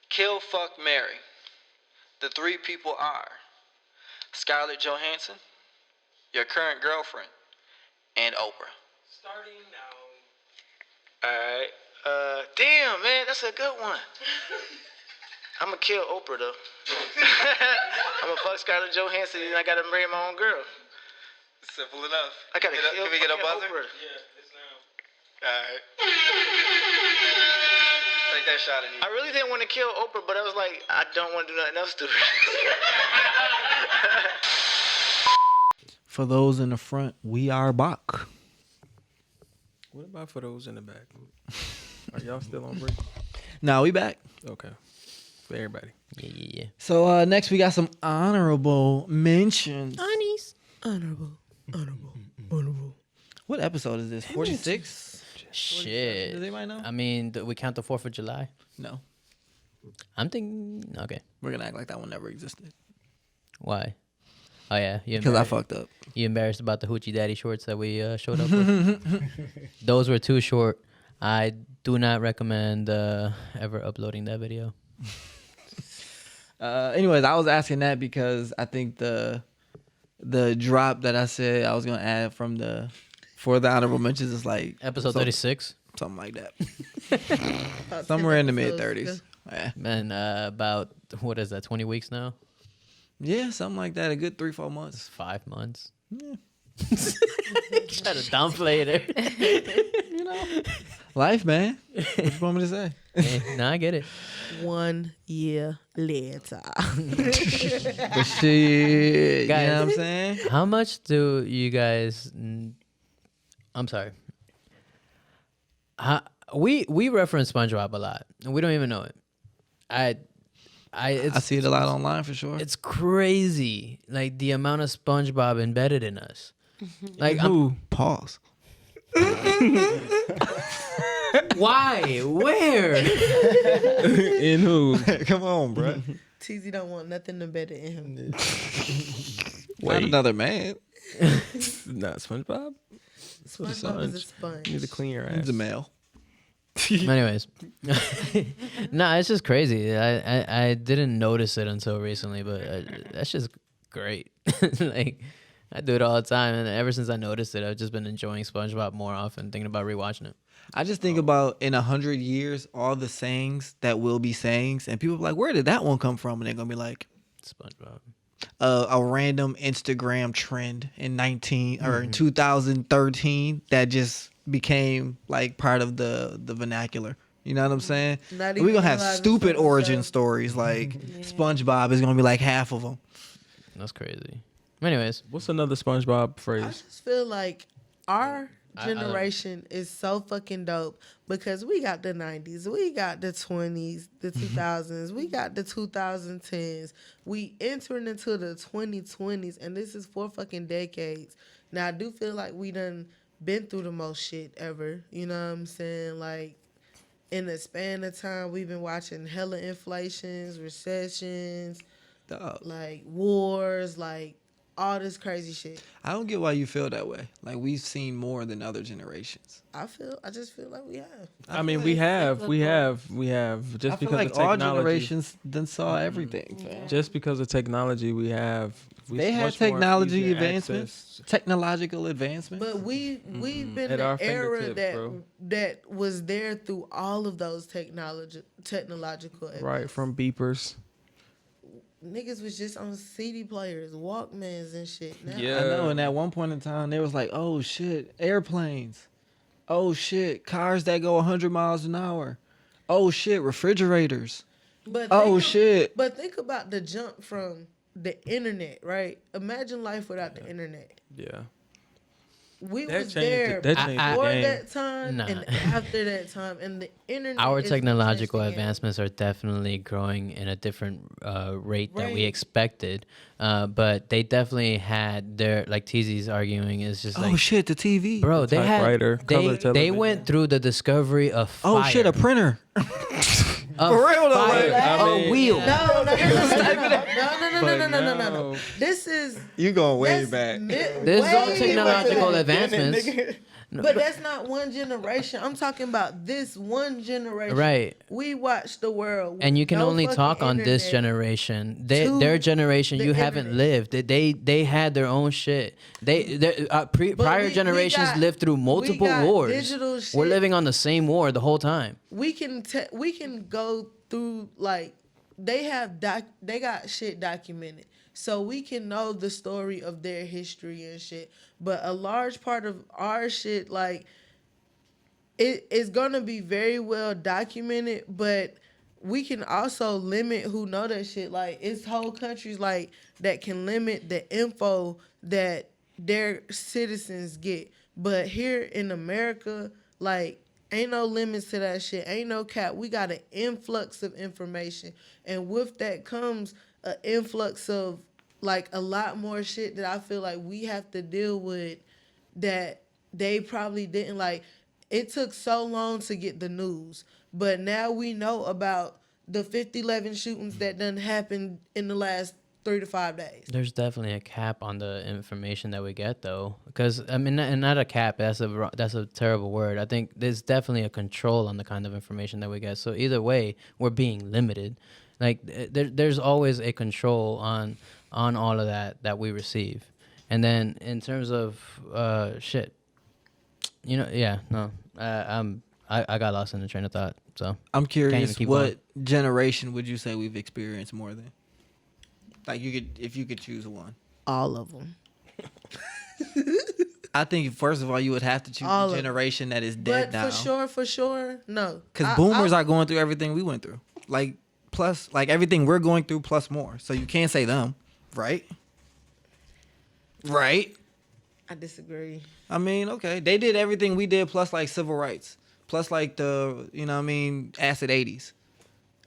Kill, fuck, marry. The three people are Scarlett Johansson, your current girlfriend, and Oprah. Starting now. All right. Damn, man, that's a good one. I'm gonna kill Oprah though. I'm gonna fuck Scarlett Johansson and I gotta marry my own girl. Simple enough. I gotta kill. Can we get a fucking buzzer? Oprah. Yeah, it's now. Alright. Take that shot at you. I really didn't want to kill Oprah, but I was like, I don't want to do nothing else to her. For those in the front, we are back. What about for those in the back? Are y'all still on break? Now we back. Okay. For everybody. Yeah. So next we got some honorable mentions. Honorable. What episode is this? 46? Shit. Does anybody know? I mean, we count the 4th of July. No. I'm thinking. Okay. We're gonna act like that one never existed. Why? Oh yeah. Because I fucked up. You embarrassed about the hoochie daddy shorts that we showed up with? Those were too short. I do not recommend ever uploading that video. Anyways, I was asking that because I think the drop that I said I was gonna add for the honorable mentions is like Episode 36. something like that. Somewhere in the mid 30s. Yeah. Man, about what is that? 20 weeks now. Yeah, something like that. A good 3-4 It's months. 5 months. Yeah. Try to downplay it. Life, man. What you want me to say? No, I get it. 1 year later. But shit, Guys, you know what I'm saying? How much do you guys? I'm sorry. We reference SpongeBob a lot, and we don't even know it. I see it a lot online for sure. It's crazy, like the amount of SpongeBob embedded in us. Like Who? Pause. why? Where? In who? Come on, bro. TZ don't want nothing embedded in him. Not another man. Not SpongeBob? SpongeBob is a sponge. You need to clean your ass. He's a male. Anyways, no, it's just crazy. I didn't notice it until recently, but that's just great. Like I do it all the time, and ever since I noticed it, I've just been enjoying SpongeBob more often, thinking about rewatching it. I just think about in 100 years, all the sayings that will be sayings, and people be like, where did that one come from? And they're gonna be like, SpongeBob. A random Instagram trend in 2013 that just became like part of the vernacular. You know what I'm saying? Not We're gonna even have realizing stupid some origin stuff. stories like SpongeBob is gonna be like half of them. That's crazy. Anyways, What's another SpongeBob I phrase? just feel like our I- generation is so fucking dope because we got the 90s, we got the 20s, the 2000s, we got the 2010s. We entering into the 2020s, and this is 4 fucking decades. Now, I do feel like we done been through the most shit ever. You know what I'm saying? Like, in the span of time, we've been watching hella inflations, recessions, Dog. like wars, like all this crazy shit. I don't get why you feel that way. Like we've seen more than other generations. I just feel like we have. I mean, we have. Just I feel because like of technology. all generations then saw everything. Fam. Just because of technology, we have. They had much more technology easier advancements, technological advancements. But we've been At the our era fingertips, bro. that was there through all of those technological advances. Right, from beepers. Niggas was just on CD players, Walkmans and shit. Now, Yeah. I know. And at one point in time, they was like, "Oh shit, airplanes. Oh shit, cars that go 100 miles an hour. Oh shit, refrigerators. But Shit." But think about the jump from the internet, right? Imagine life without the internet. Yeah. We That was changed there it. That changed the before game. that time Nah. and after that time, and the internet. Our is technological changing it. advancements are definitely growing in a different rate than we Right. expected, but they definitely had their, like TZ's arguing, is just Oh like, shit, the TV. bro, they Typewriter, had color they television. went through the discovery of fire. Oh shit, a printer. of For real though, fire. like, I mean- a wheel. No. This is You going way that's back. This is all way technological back. advancements. But that's not one generation. I'm talking about this one generation. Right. We watch the world. with And you can no only fucking talk on this internet. generation. to Their generation, the you haven't internet. lived. They had their own shit. But Prior we generations got- lived through multiple got wars. digital We're shit. living on the same war the whole time. We can go through like they got shit documented, so we can know the story of their history and shit. But a large part of our shit, like it is gonna be very well documented, but we can also limit who know that shit. Like it's whole countries like that can limit the info that their citizens get. But here in America, like ain't no limits to that shit. Ain't no cap. We got an influx of information. And with that comes an influx of like a lot more shit that I feel like we have to deal with that they probably didn't like. It took so long to get the news, but now we know about the 50-11 shootings that done happened in the last 3 to 5 days. There's definitely a cap on the information that we get, though, because I mean, and not a cap. That's a terrible word. I think there's definitely a control on the kind of information that we get. So either way, we're being limited. Like there's always a control on all of that we receive. And then in terms of shit, you know, yeah, no, I got lost in the train of thought. So I'm curious, keep what generation would you say we've experienced more than? Like if you could choose one. All of them. I think first of all you would have to choose All the of- generation that is dead But now. for sure, no. Because boomers are going through everything we went through. Like plus like everything we're going through plus more. So you can't say them, right? Right? I disagree. I mean, okay. They did everything we did plus like civil rights. Plus like the, you know what I mean, acid 80s.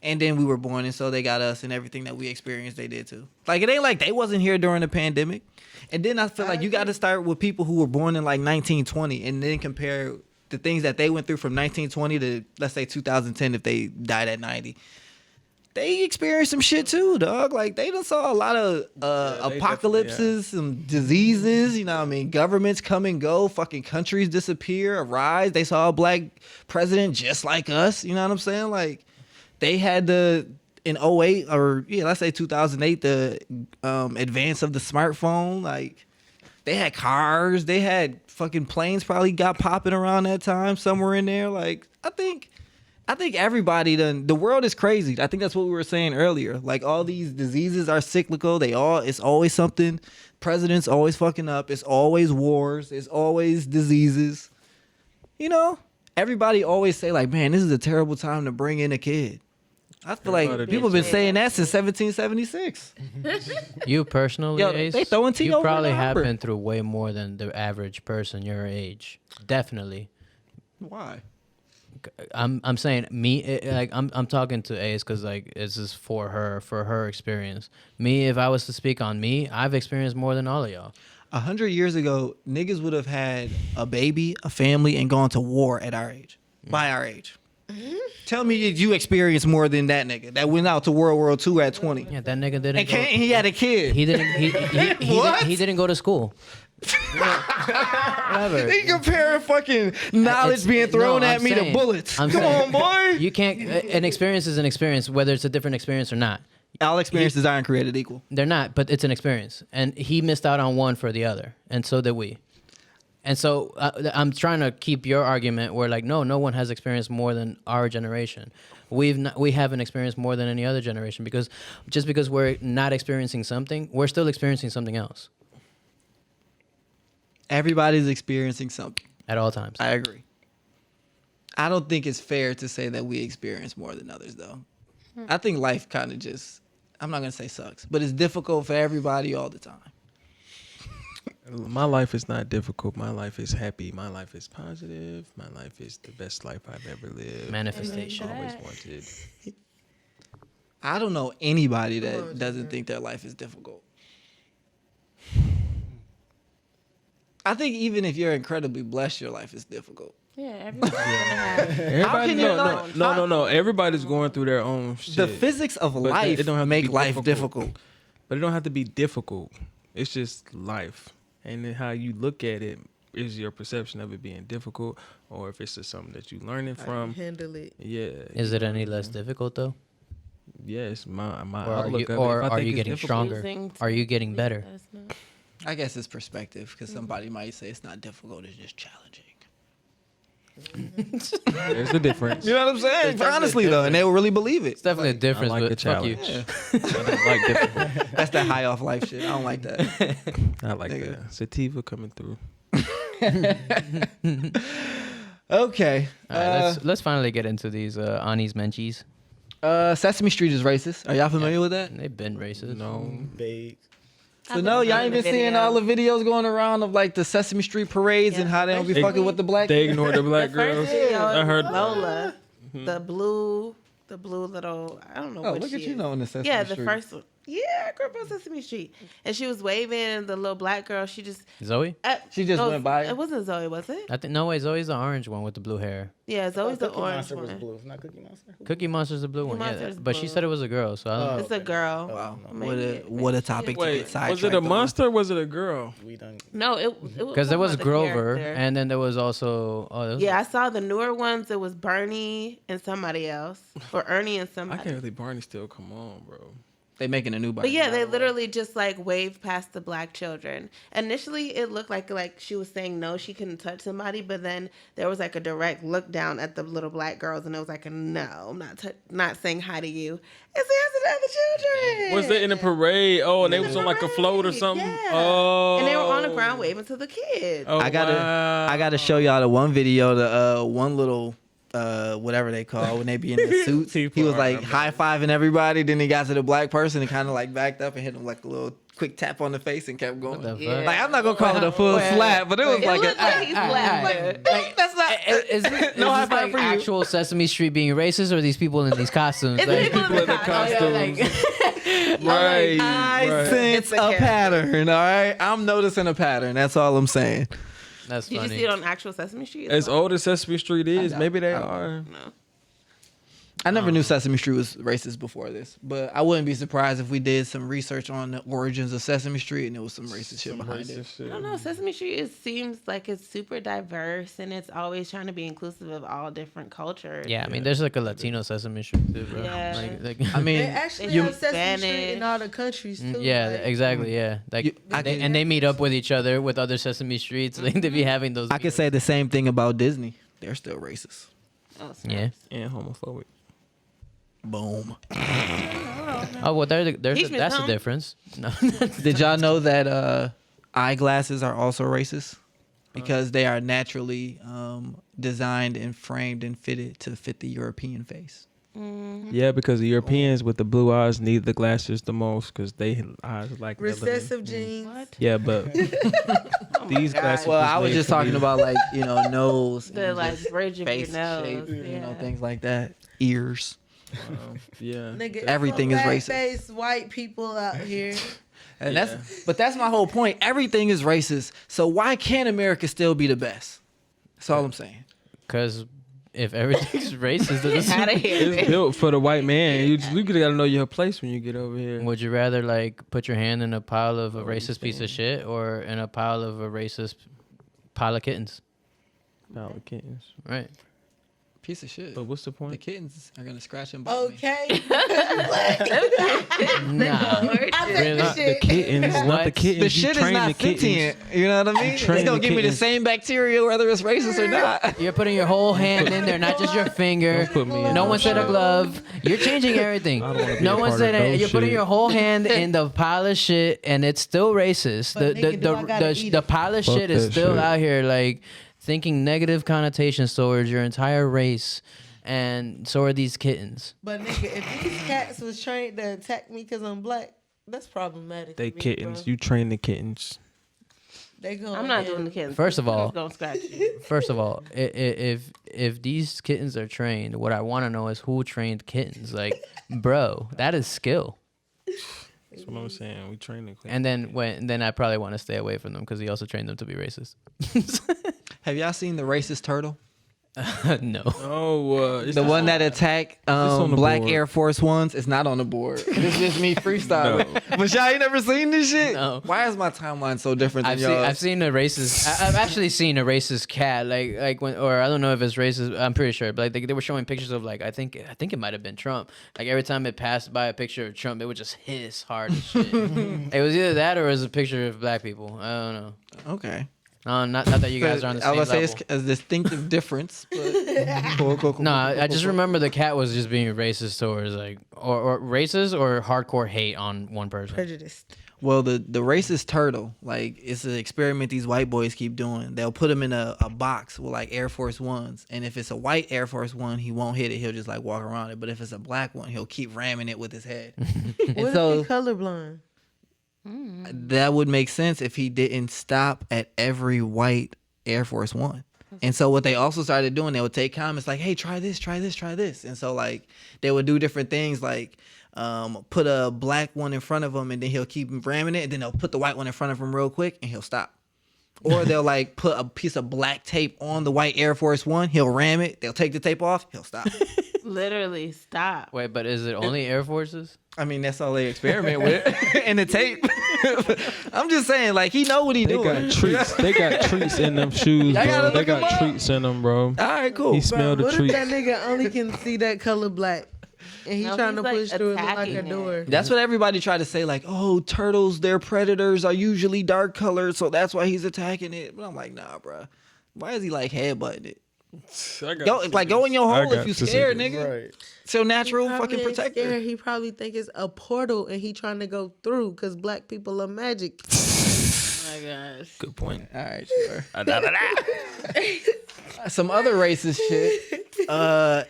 And then we were born, and so they got us, and everything that we experienced, they did too. Like, it ain't like they wasn't here during the pandemic. And then I feel like you got to start with people who were born in like 1920, and then compare the things that they went through from 1920 to, let's say, 2010 if they died at 90. They experienced some shit too, dog. Like, they done saw a lot of apocalypses, some diseases, you know what I mean? Governments come and go, fucking countries disappear, arise. They saw a black president just like us, you know what I'm saying? Like, they had in 08 or let's say 2008, the advance of the smartphone. Like they had cars, they had fucking planes probably got popping around that time somewhere in there. Like I think everybody the world is crazy. I think that's what we were saying earlier. Like all these diseases are cyclical. It's always something. Presidents always fucking up. It's always wars. It's always diseases. You know, everybody always say like, man, this is a terrible time to bring in a kid. I feel like people have been saying that since 1776. You personally, Yo, Ace, they throwing tea you over probably the have harbor. been through way more than the average person your age. Definitely. Why? I'm saying me, I'm talking to Ace because like this is for her experience. Me, if I was to speak on me, I've experienced more than all of y'all. 100 years ago, niggas would have had a baby, a family, and gone to war at our age. By our age. Tell me that you experienced more than that nigga that went out to World War II at 20. Yeah, that nigga didn't. And he had a kid. He didn't. He didn't go to school. Whatever. They comparing fucking knowledge being thrown at me to bullets. Come on, boy. You can't. An experience is an experience, whether it's a different experience or not. All experiences aren't created equal. They're not, but it's an experience, and he missed out on one for the other, and so did we. And so I'm trying to keep your argument where like no one has experienced more than our generation. We haven't experienced more than any other generation because just because we're not experiencing something, we're still experiencing something else. Everybody's experiencing something at all times. I agree. I don't think it's fair to say that we experience more than others though. I think life kind of just, I'm not going to say sucks, but it's difficult for everybody all the time. My life is not difficult. My life is happy. My life is positive. My life is the best life I've ever lived. Manifestation. Always wanted. I don't know anybody that doesn't think their life is difficult. I think even if you're incredibly blessed, your life is difficult. Yeah, everybody's gonna have. Everybody, no. Everybody's going through their own shit. The physics of life it don't have to make be life difficult. But it don't have to be difficult. It's just life. And then how you look at it is your perception of it being difficult, or if it's just something that you're learning from. Handle it. Yeah. Is it any less difficult though? Yes, my or are you getting stronger? Are you getting better? I guess it's perspective because somebody might say it's not difficult, it's just challenging. There's a difference. You know what I'm saying? Honestly though, and they will really believe it. It's definitely a difference. I like the challenge. I don't like different. That's that high off life shit. I don't like that. I like that. Sativa coming through. Okay. All right, let's finally get into these Anis Menchie's. Sesame Street is racist. Are y'all familiar with that? They've been racist. No. Big. So no, y'all ain't been seeing all the videos going around of like the Sesame Street parades and how they don't be fucking with the black. They ignore the black girls. I heard Lola, the blue little. I don't know. Oh, what look she at you is. knowing the Sesame Yeah, Street. the first one. Yeah, I grew up on Sesame Street, and she was waving. The little black girl. She just Zoe? She just went by. It wasn't Zoe, was it? I think no way. Zoe's the orange one with the blue hair. Yeah, Zoe's the Cookie orange Monster one. was blue. Not Cookie Monster. Cookie Monster's the blue one. Yeah, Monster's but she blue. said it was a girl, so I don't know. It's a girl. Wow. Maybe What a topic to get Wait, sidetracked was it a monster or was it a girl? We done. No, it Because there was about the Grover, character. and then there was also Yeah, I saw the newer ones. It was Bernie and somebody else, or Ernie and I somebody. can't believe Barney still come on, bro. They making a new bike. But yeah, they literally just like waved past the black children. Initially, it looked like she was saying no, she couldn't touch somebody. But then there was like a direct look down at the little black girls, and it was like, no, I'm not saying hi to you. It's the other children. Was they in a parade? Oh, and they was on like a float or something. Yeah. Oh, And they were on the ground waving to the kids. Oh, I gotta show y'all the one video, the one little whatever they call when they be in the suits. He was like high-fiving everybody, then he got to the black person and kind of like backed up and hit him like a little quick tap on the face and kept going. Yeah. Like I'm not gonna call it a full slap, but it was like looked like he slapped. that's not. Is this like actual Sesame Street being racist, or are these people in these costumes? It's Like, people in the costumes. costumes. Right. I sense a pattern. All right, I'm noticing a pattern. That's all I'm saying. that's Did funny. you see it on actual Sesame Street? As old as Sesame Street is, maybe they are. No. I never knew Sesame Street was racist before this, but I wouldn't be surprised if we did some research on the origins of Sesame Street and there was some racist shit behind it. I don't know. Sesame Street seems like it's super diverse and it's always trying to be inclusive of all different cultures. Yeah, I mean, there's like a Latino Sesame Street too, bro. Yeah. Like, I mean, They actually have Sesame Street in all the countries too. yeah, like, exactly. Yeah, like, and they meet up with each other with other Sesame Streets. Like they be having those. I could say the same thing about Disney. They're still racist. Yeah. And homophobic. Boom. Oh well, that's me the some. difference. No. Did y'all know that eyeglasses are also racist? Because they are naturally designed and framed and fitted to fit the European face. Yeah, because the Europeans with the blue eyes need the glasses the most because they eyes like melanin. recessive genes. Yeah, but these glasses. Well, I was made just for talking me. about like nose, The and like just bridge of your face nose. shape, Yeah. things like that. Ears. Yeah. Nigga, Everything some is racist. rat-faced white people out here. And that's my whole point. Everything is racist. So why can't America still be the best? That's all I'm saying. Because if everything's racist, then Out of here. It's built for the white man. You gotta know your place when you get over here. would you rather like put your hand in a pile of a racist piece of shit or in a pile of a racist pile of kittens? Pile of kittens. Right. Piece of shit. But what's the The point? kittens are gonna scratch and bite me. Okay. Nah. I take Really? the Not the shit. kittens. Not the What? kittens. The You shit is train not the kittens. sentient. You know what I mean? It's train gonna the give me the kittens. same bacteria whether it's racist or not. You're putting your whole hand in there, not just your finger. Don't put me in No that one said a shit. glove. You're changing everything. I don't wanna be No a one part said of it. those You're putting shit. your whole hand in the pile of shit, and it's still racist. But nigga, do I gotta eat The it? pile of Fuck shit is that still shit. out here, like thinking negative connotations towards your entire race, and so are these kittens. But nigga, if these cats was trained to attack me because I'm black, that's problematic. They for me, kittens. bro. You train the kittens. They going I'm not doing the kittens. First of all- don't scratch you. First of all, if these kittens are trained, what I want to know is who trained kittens. Like, bro, that is skill. That's what I'm saying. We train the kittens. And then I probably want to stay away from them because he also trained them to be racist. Have y'all seen the racist turtle? No. Oh, it's The one that attacked on the Black board. Air Force Ones. It's not on the board. It's just me freestyling. But y'all ain't never seen this shit? No. Why is my timeline so different than I've seen a racist. I've actually seen a racist cat. Like when, or I don't know if it's racist. I'm pretty sure, but like they were showing pictures of like I think it might have been Trump. Like every time it passed by a picture of Trump, it would just hiss hard as shit. It was either that or it was a picture of black people. I don't know. Okay. Not that you guys are on the I same was level. say it's a distinctive difference, but cool. No, I just remember the cat was just being racist towards like or racist or hardcore hate on one person. prejudiced. Well, the racist turtle, like it's an experiment these white boys keep doing. They'll put him in a box with like Air Force Ones, and if it's a white Air Force One, he won't hit it. He'll just like walk around it. But if it's a black one, he'll keep ramming it with his head. What And if so he colorblind? that would make sense if he didn't stop at every white Air Force One. And so what they also started doing, they would take comments like, hey, try this, try this, try this. And so like they would do different things like put a black one in front of him and then he'll keep ramming it. And then they'll put the white one in front of him real quick and he'll stop. Or they'll like put a piece of black tape on the white Air Force One. He'll ram it. They'll take the tape off. He'll stop. Literally, stop. Wait, but is it only Air Forces? I mean, that's all they experiment with. And the tape. I'm just saying, like, he know what he They doing. got treats. They got treats in them shoes, Y'all gotta bro. They look 'em got up. treats in them, bro. All right, cool. He smelled the What if treats. that nigga only can see that color black, and he No, trying to he's, like, push through it look like a attacking it. door? That's what everybody tried to say, like, oh, turtles, their predators are usually dark colored, so that's why he's attacking it. But I'm like, nah, bro. Why is he like headbutting it? Go in your hole if you scared, nigga. Right. It's your natural Probably fucking ain't protector. scared. He probably think it's a portal, and he trying to go through because black people are magic. Oh my gosh. Good point. All right, sure. Some other racist shit.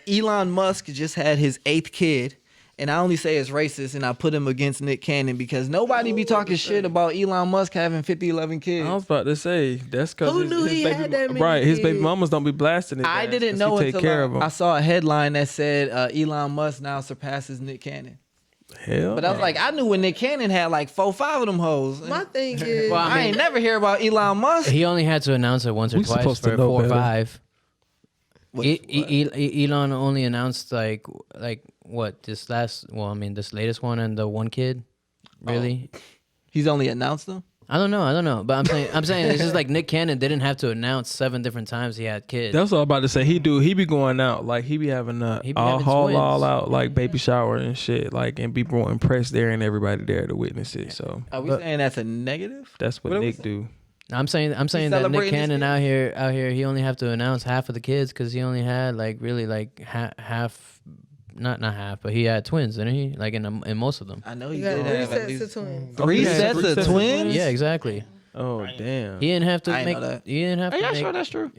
Elon Musk just had his 8th kid. And I only say it's racist and I put him against Nick Cannon because nobody be talking shit about Elon Musk having 11 kids. I was about to say that's because Who knew he had that many right. His baby kids? mamas don't be blasting it. I didn't know take until care of him. I saw a headline that said Elon Musk now surpasses Nick Cannon. Hell, But I was like, I knew when Nick Cannon had like 4-5 of them hoes. My thing is, Well, I ain't never hear about Elon Musk. He only had to announce it once or We twice supposed to for know 4 or better. 5. Elon only announced like what this latest one and the one kid. Really? He's only announced them? I don't know. But I'm saying it's just like Nick Cannon didn't have to announce 7 different times he had kids. that's what I'm about to say. He be going out like he be having He be having twins. all out like baby shower and shit like and be more impressed there and everybody there to witness it. So Are we saying that's a negative? that's what What are we Nick do. I'm saying that Nick celebrating his Cannon kid? out here he only have to announce half of the kids because he only had like really like half, not half, but he had twins, didn't he? Like in most of them. I know you he got did 3 have at sets least of twins. 3 had sets 3 of sets of twins? Yeah, exactly. Oh damn. He didn't have to I make. know that. He didn't have Oh, to yeah, make. sure, that's true.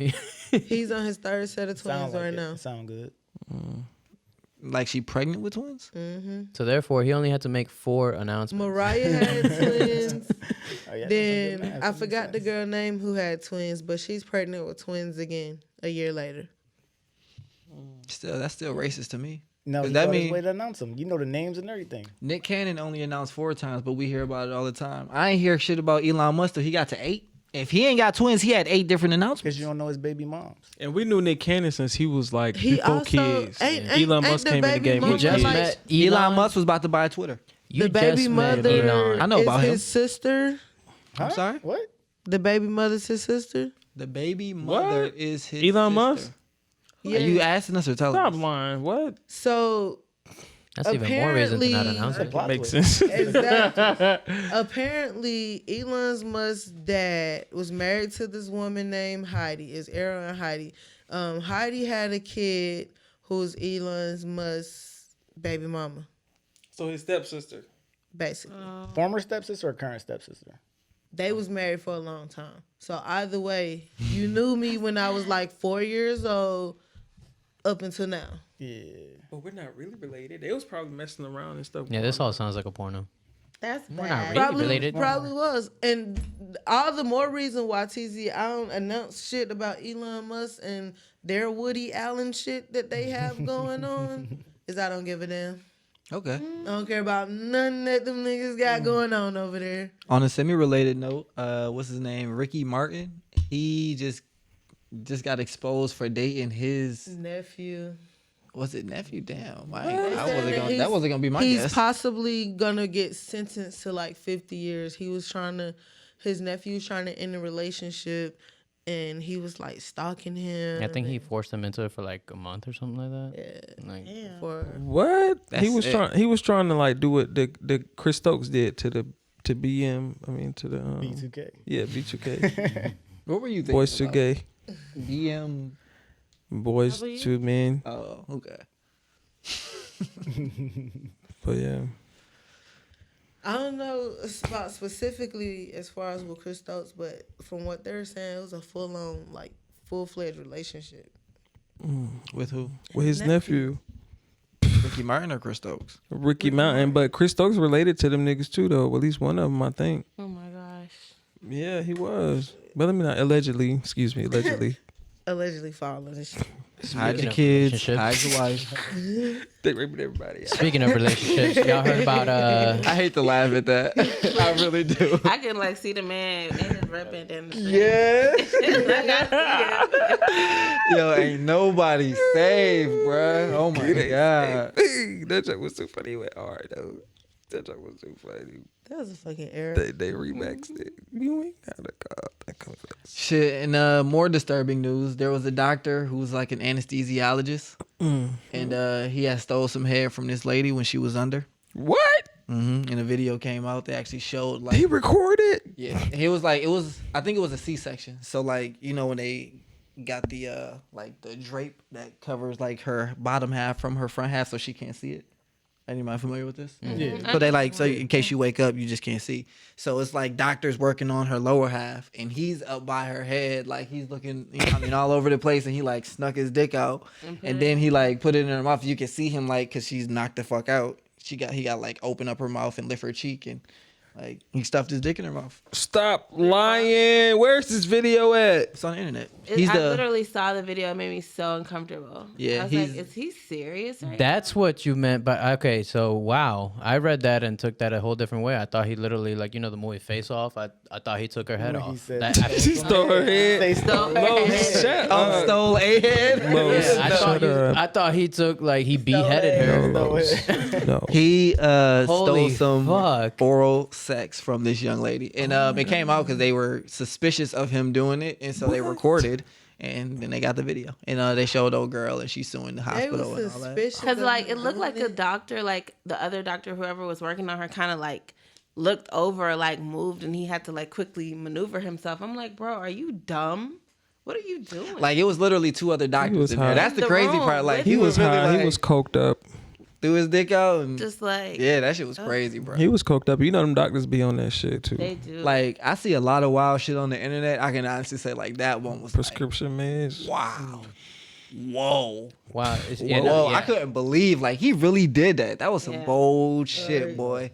He's on his 3rd set of twins Sound like right it. now. Sound good. Like she pregnant with twins? So therefore, he only had to make 4 announcements. Mariah had twins. Oh, yeah, Then that's a good I math. forgot the girl name who had twins, but she's pregnant with twins again a year later. Still, that's still racist to me. No, Does he that got his mean- way to announce them. You know the names and everything. Nick Cannon only announced 4 times, but we hear about it all the time. I ain't hear shit about Elon Musk till he got to 8. If he ain't got twins, he had 8 different announcements. Because you don't know his baby moms. And we knew Nick Cannon since he was like He before also kids. ain't Elon Musk the came in the baby game. mama with just kids. met Elon Musk was about to buy Twitter. You the baby just met mother Elon. I know is about him. his sister. Huh? I'm sorry? What? The baby mother's his sister. The baby mother is his Elon sister. Musk? Yeah. Are you asking us or telling Stop us? lying. What? So That's even more reason to not Apparently- announce it. Plot Makes twist. sense. exactly. Apparently, Elon Musk's dad was married to this woman named Heidi. It's Errol and Heidi. Heidi had a kid who's Elon Musk's baby mama, So his stepsister. basically. Former stepsister or current stepsister? They was married for a long time. So either way, you knew me when I was like 4 years old up until now. Yeah. But we're not really related. They was probably messing around and stuff. Yeah, this all sounds like a porno. That's We're not bad. really related. Probably was. And all the more reason why TZ, I don't announce shit about Elon Musk and their Woody Allen shit that they have going on is I don't give a damn. Okay. I don't care about nothing that them niggas got going on over there. On a semi-related note, what's his name? Ricky Martin. He just got exposed for dating his Nephew. was it nephew? Damn, He's- that wasn't gonna be my He's guess. possibly gonna get sentenced to like 50 years. His nephew was trying to end a relationship, and he was like stalking him. I think he forced him into it for like a month or something like that. Yeah. Like, For What? That's it. He was trying to like do what the Chris Stokes did to the BM. I mean to the B2K. Yeah, B2K. What were you thinking? Boys to about? gay. BM. Boys to men. Oh, okay. But yeah. I don't know about specifically as far as with Chris Stokes, but from what they're saying, it was a full-on, like, full-fledged relationship. With who? With his nephew. Ricky Martin or Chris Stokes? Ricky Mountain. But Chris Stokes related to them niggas too though. At least one of them, I think. Oh my gosh. Yeah, he was. But let me not allegedly. Allegedly falling and shit. Hide your of kids. relationships. Hide your wife. They raping everybody. out. speaking of relationships, y'all heard about I hate to laugh at that. I really do. I can like see the man and his repping down the street. Yeah. Like, I see him. Yo, ain't nobody safe, bruh. Oh my god. That joke was too funny. He went hard though. That joke was too funny. That was a fucking error. They remixed it. You ain't gotta call that confess. Shit, and more disturbing news. There was a doctor who was like an anesthesiologist, and he had stole some hair from this lady when she was under. What? And a video came out. They actually showed like He recorded? yeah. He was like I think it was a C-section. So like when they got the like the drape that covers like her bottom half from her front half, so she can't see it. Anybody familiar with this? Yeah. So they like so in case you wake up, you just can't see. So it's like doctors working on her lower half, and he's up by her head, like he's looking, all over the place, and he like snuck his dick out, and then he like put it in her mouth. You can see him like, cause she's knocked the fuck out. He got like open up her mouth and lift her cheek, and like he stuffed his dick in her mouth. Stop lying. Where's this video at? It's on the internet. I literally saw the video. It made me so uncomfortable. Yeah, I was like, is he serious right That's what you meant by okay. So wow, I read that and took that a whole different way. I thought he literally like the movie Face Off. I thought he took her head He off. said- That- She stole her head. Say Stole so. her Mo, head. shut Oh, up. stole a head. Mo, yeah, I thought he took like he beheaded her. No. He Holy stole some fuck. oral sex from this young lady, and it came out because they were suspicious of him doing it, and so they recorded, and then they got the video, and they showed old girl, and she's suing the They hospital was and all that. suspicious. Because of like him it looked like doing the doctor, like the other doctor, whoever was working on her, kind of like looked over, like moved, and he had to like quickly maneuver himself. I'm like, bro, are you dumb? What are you doing? Like it was literally 2 other doctors was in there. high. That's the The crazy room part. Like with He was really, high. like, He was coked up. threw his dick out, and just like yeah, that shit was crazy, bro. He was coked up. You know them doctors be on that shit too. they do. Like I see a lot of wild shit on the internet. I can honestly say like that one was Prescription meds. like, wow, whoa. Wow, Whoa, I couldn't believe like he really did that. That was some Yeah. bold shit, boy.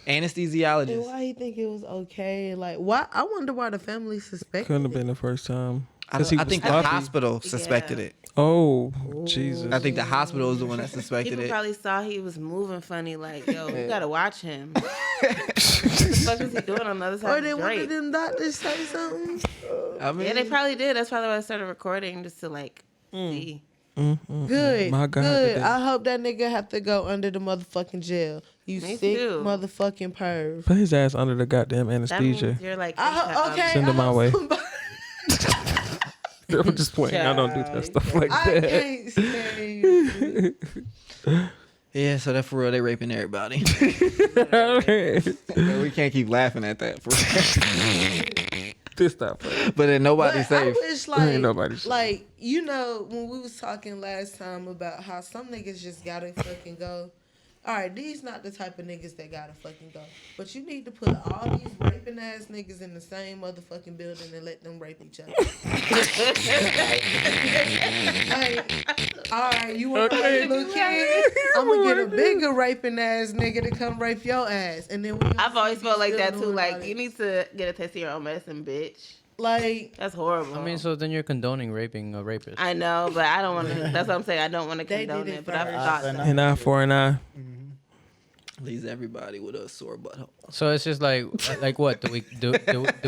And Anesthesiologist. why he think it was okay? Like, why? I wonder why the family suspected. Couldn't have been the first time. I 'Cause he think was the sloppy. hospital suspected Yeah. it. Oh, Jesus. I think the hospital was the one that suspected people it. probably saw he was moving funny. Like, yo, you gotta watch him. the fuck was he doing on the other side Or of did the one of drape? them doctors say something? I mean, Yeah, they probably did. That's probably why I started recording, just to like see. Good. My God, Good. today. I hope that nigga have to go under the motherfucking jail. You Me sick too. motherfucking perv. Put his ass under the goddamn That anesthesia. means you're like Okay. Send him I my way. hope somebody- I'm just playing. I don't do that stuff like I that. can't stand you. yeah, so that for real, they raping everybody. We can't keep laughing at that. For real. Just stop. But then nobody's But I safe. wish, like, Ain't nobody safe. like, you know, when we was talking last time about how some niggas just gotta fucking go. All right, these not the type of niggas that gotta fucking go. But you need to put all these raping ass niggas in the same motherfucking building and let them rape each other. Like, all right, you want to rape a little kid? I'm gonna get a bigger raping ass nigga to come rape your ass, and then I've always felt like that too. doing all Like that. you need to get a taste of your own medicine, bitch. Like, That's horrible. I mean, so then you're condoning raping a rapist. I know, but I don't want to. That's what I'm saying. I don't want to They condone did it it, but I've first. thought that. An eye for an eye. Leaves everybody with a sore butthole. So it's just like what do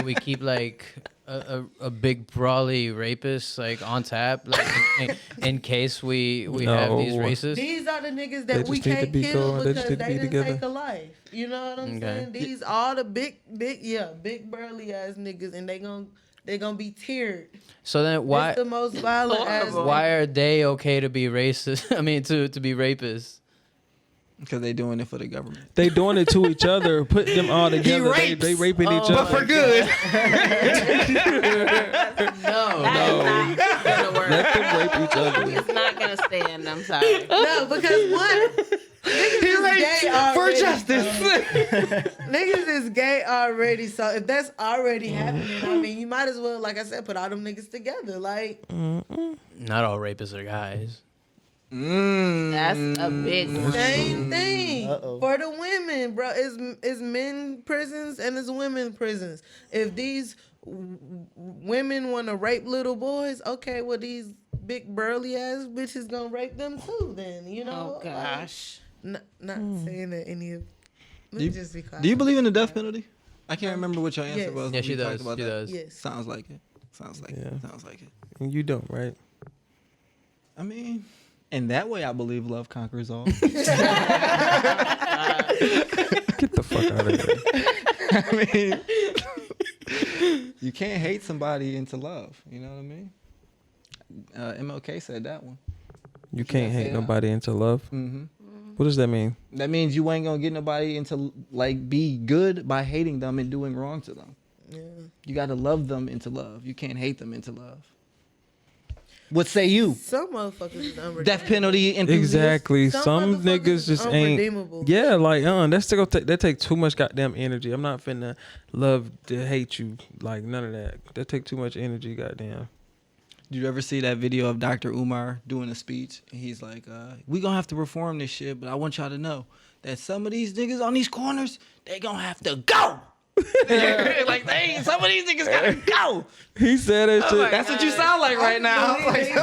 we keep like a big brawly rapist like on tap like in case we have these No. racists? these are the niggas They that we just need to can't be kill going- they because just they need to be didn't together. take a life. You know what I'm Okay. saying? These all the big burly ass niggas, and they gonna be tiered. So then why It's the most violent ass. Horrible. why are they okay to be racist? I mean to be rapists. Because they doing it for the government. They doing it to each other. Put them all together. They raping each Oh, other. but for good. No. That is not gonna work. Let them rape each other. It's not gonna stand. I'm sorry. No, because one, niggas is gay already. Niggas is gay already. So if that's already happening, I mean, you might as well, like I said, put all them niggas together. Like, Not all rapists are guys. That's a big one. same thing Uh-oh. for the women, bro. It's men prisons and it's women prisons. If these women want to rape little boys, okay, well these big burly ass bitches gonna rape them too. Then you know. Oh gosh. Not saying that any of. Let Do me you- just be quiet. Do you believe in the death penalty? I can't remember what your answer Yes. was. Yeah, when she we talked does. about She that. does. Yes. Sounds like it. Sounds like Yeah. it. Sounds like it. And you don't, right? I mean, in that way, I believe love conquers all. Get the fuck out of here. I mean, you can't hate somebody into love. You know what I mean? MLK said that one. You can't hate Yeah. nobody into love. Mm-hmm. What does that mean? That means you ain't gonna get nobody into like be good by hating them and doing wrong to them. Yeah. You gotta love them into love. You can't hate them into love. What say you? Some motherfuckers is unredeemable. Death penalty enthusiast. Exactly. Some Some motherfuckers niggas just ain't. unredeemable. Yeah, like that take too much goddamn energy. I'm not finna love to hate you. Like none of that. That take too much energy. Goddamn. Did you ever see that video of Dr. Umar doing a speech? And he's like, we gonna have to reform this shit, but I want y'all to know that some of these niggas on these corners, they gonna have to go. Like, some of these niggas gotta go. He said that shit. That's what you sound like right now. Like,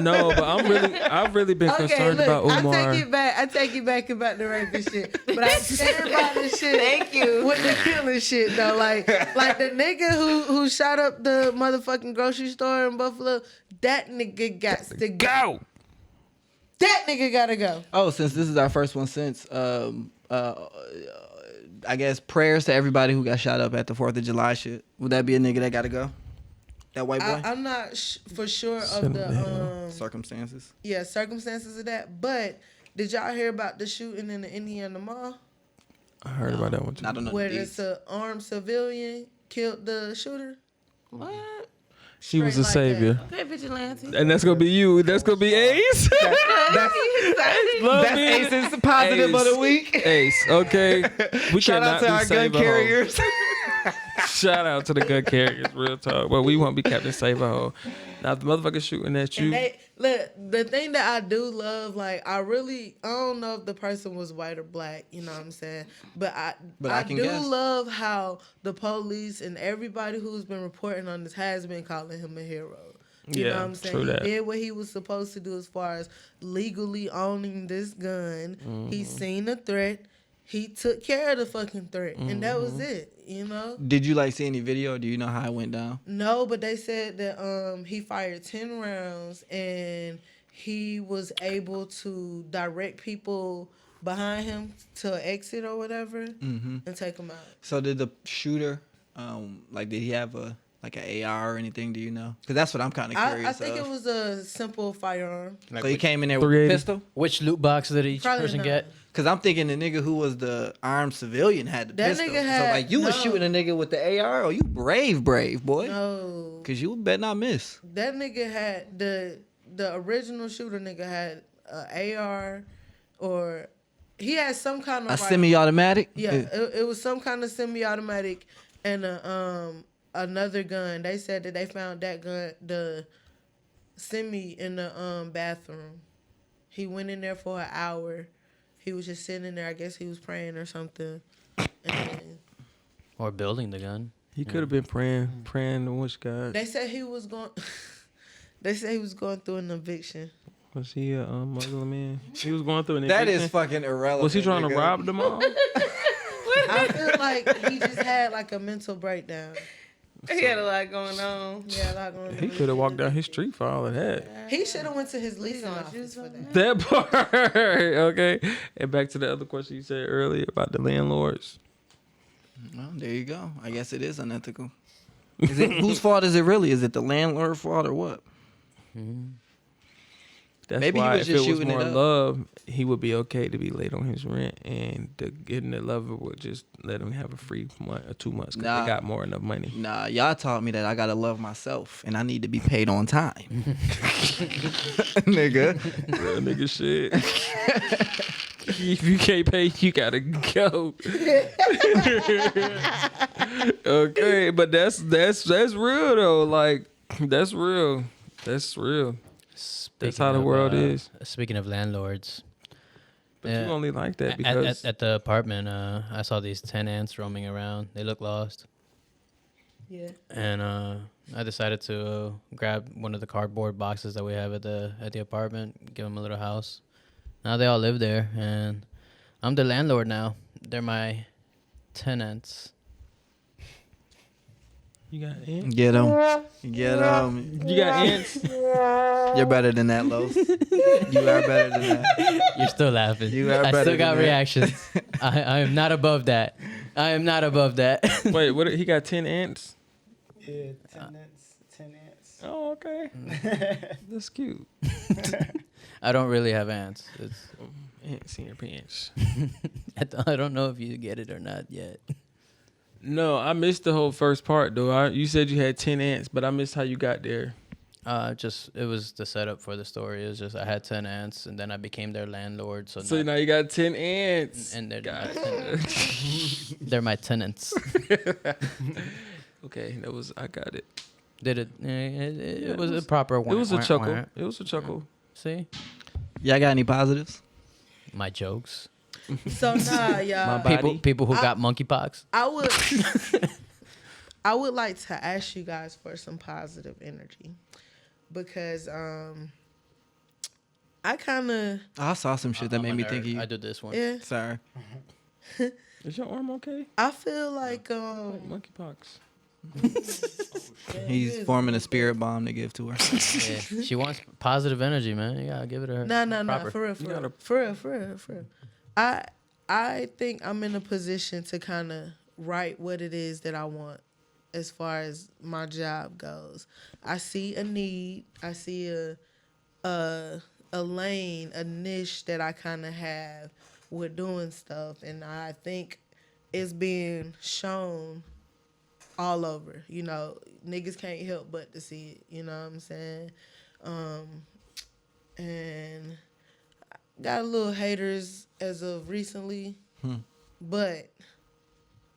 No, but I've really been concerned about Umar. I take it back about the raping shit. But I stand by the shit. Thank you. With the killing shit though, like the nigga who shot up the motherfucking grocery store in Buffalo, that nigga got to go. That nigga gotta go. Oh, since this is our first one since, I guess prayers to everybody who got shot up at the 4th of July shit. Would that be a nigga that gotta go? That white boy? I'm not for sure of the Circumstances. circumstances of that. But did y'all hear about the shooting in the Indiana Mall I heard about that one too. I don't know. where the it's deets. an armed civilian killed the shooter? What? She was a straight like savior. Okay, vigilante. And that's gonna be you. That's gonna be Ace. That's Ace's positive of the week. Ace. Okay. We Shout out cannot to be our gun Save a Hoe. carriers. Shout out to the gun carriers. Real talk. But we won't be Captain Save a Hoe. Now if the motherfucker shooting at you. And they, look, the thing that I do love, like, I don't know if the person was white or black, you know what I'm saying? But I can do guess. love how the police and everybody who's been reporting on this has been calling him a hero. You know Yeah, what I'm saying? true that. He did what he was supposed to do as far as legally owning this gun. He's seen a threat. he took care of the fucking threat, and that was it. You know. Did you like see any video? Do you know how it went down? No, but they said that he fired 10 rounds and he was able to direct people behind him to exit or whatever and take them out. So did the shooter, did he have an AR or anything? Do you know? Because that's what I'm kind of curious. I think it was a simple firearm. So he came in there with a pistol? Which loot box did each Probably person not. get? Because I'm thinking the nigga who was the armed civilian had the That pistol. nigga had- so you was no. shooting a nigga with the AR? Oh, you brave, boy. No. Because you better not miss. That nigga had the original shooter nigga had a AR or he had some kind of A semi-automatic? Yeah, it was some kind of semi-automatic and another gun. They said that they found that gun, the semi, in the bathroom. He went in there for an hour. He was just sitting in there. I guess he was praying or something. And Or building the gun. He could have been praying to which God. they said he was going. They said he was going through an eviction. Was he a Muslim man? He was going through an eviction. That is fucking irrelevant. Was he trying to nigga. rob them all? I feel like he just had like a mental breakdown. He had a lot going on. Yeah, a lot going on. He could have walked down his street for all of that. He should have went to his leasing office for that. That part. Okay. And back to the other question you said earlier about the landlords. Well, there you go. I guess it is unethical. Is it whose fault is it really? Is it the landlord's fault or what? That's Maybe he why was if just it was shooting it more up. love, he would be okay to be late on his rent, and getting the lover would just let him have a free month or 2 months because they got more enough money. Nah, y'all taught me that I gotta love myself and I need to be paid on time. Nigga. Real nigga shit. If you can't pay, you gotta go. Okay, but that's real though. Like that's real. That's real. That's how the world is. Speaking of landlords. But you only like that because At the apartment, I saw these 10 ants roaming around. They look lost. Yeah. And I decided to grab one of the cardboard boxes that we have at the apartment, give them a little house. Now they all live there, and I'm the landlord now. They're my tenants. you got ants. Get him. Get him. You got ants. You're better than that, Los. You are better than that. You're still laughing. You are I better still got than that. reactions. I am not above that. I am not above that. Wait, what? He got 10 ants. Yeah, 10 ants. Oh, okay. That's cute. I don't really have ants. It's, Ants in your pants. I don't know if you get it or not yet. No, I missed the whole first part though. You said you had 10 ants, but I missed how you got there. It was the setup for the story. It was just I had 10 ants, and then I became their landlord. So now you got 10 ants. and they're my tenants. They're my tenants. Okay, I got it. Did it? It was a proper one. It was a chuckle. It was a chuckle. See, Y'all got any positives? my jokes. So nah, y'all. People who got monkeypox. I would like to ask you guys for some positive energy because I kind of I saw some shit that made me think of you. I did this one. yeah. Sorry. Is your arm okay? I feel like Monkeypox. He's forming a spirit bomb to give to her. Yeah. She wants positive energy, man. You gotta give it to her. no, proper. for real. I think I'm in a position to kind of write what it is that I want as far as my job goes. I see a need. I see a lane, a niche that I kind of have with doing stuff, and I think it's being shown all over. You know, niggas can't help but to see it. You know what I'm saying? And I got a little haters as of recently, but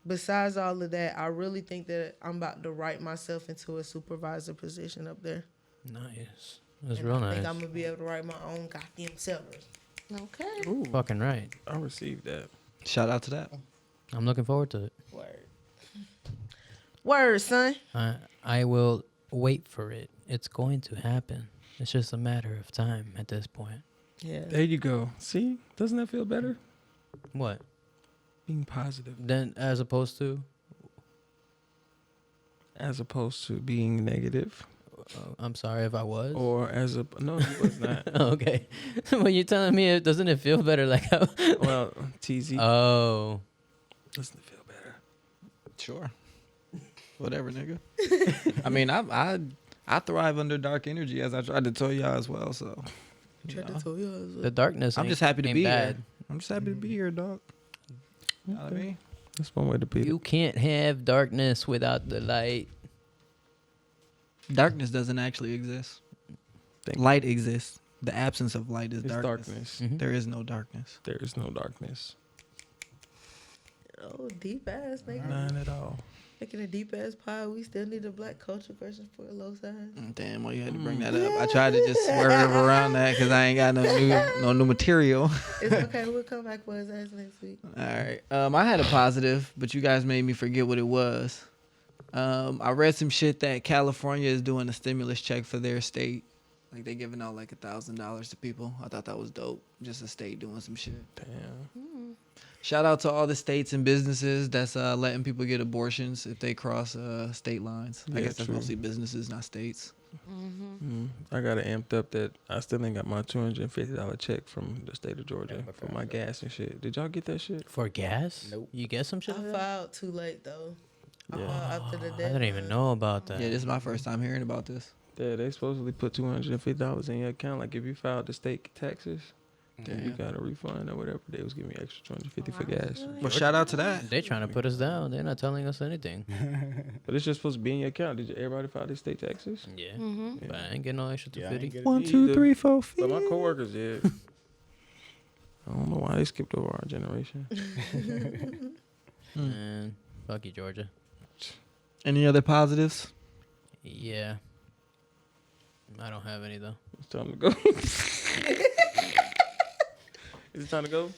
besides all of that, I really think that I'm about to write myself into a supervisor position up there. Nice. That's And real I nice. think I'm gonna be able to write my own goddamn sellers. Okay. Ooh, Fucking right. I received that. Shout out to that. I'm looking forward to it. Word, son. I will wait for it. It's going to happen. It's just a matter of time at this point. Yeah. There you go. See? Doesn't that feel better? What? Being positive. Then as opposed to being negative. I'm sorry if I was. Or no, you was not. Okay. When you're telling me, doesn't it feel better? Like how? Well, TZ. Oh. Doesn't it feel better? Sure. Whatever, nigga. I mean, I thrive under dark energy, as I tried to tell y'all as well. So The darkness. I'm just happy to be bad. here. I'm just happy to be here, dog. You know what I mean? That's one way to be. You can't have darkness without the light. Darkness doesn't actually exist. Light exists. The absence of light is darkness. Mhm. There is no darkness. There is no darkness. Oh, deep ass nigga. None at all. Making a deep ass pie. We still need a black culture question for a low size. Damn, why you had to bring that up? I tried to just swerve around that because I ain't got no new material. It's okay. We'll come back for his ass next week. All right. I had a positive, but you guys made me forget what it was. I read some shit that California is doing a stimulus check for their state. Like they giving out like $1,000 to people. I thought that was dope. Just a state doing some shit. Damn. Shout out to all the states and businesses that's letting people get abortions if they cross state lines. I Yeah, guess that's true. mostly businesses, not states. I got it amped up that I still ain't got my $250 check from the state of Georgia for my gas and shit. Did y'all get that shit? For gas? Nope. You get some shit? I like that? filed too late though. I Yeah. filed after the I deadline. didn't even know about that. Yeah, this is my first time hearing about this. Yeah, they supposedly put $250 in your account. Like if you filed the state taxes, then you got a refund or whatever. They was giving me extra $250 for gas. Well, shout out to that. They trying to put us down. They're not telling us anything. But it's just supposed to be in your account. Did everybody file their state taxes? Yeah. Mm-hmm. But I ain't getting no extra Yeah, I ain't 250. get it 1, either. 2, 3, 4, 5. But my coworkers did. I don't know why they skipped over our generation. Man, fuck you, Georgia. Any other positives? Yeah. I don't have any though. It's time to go. Is it time to go?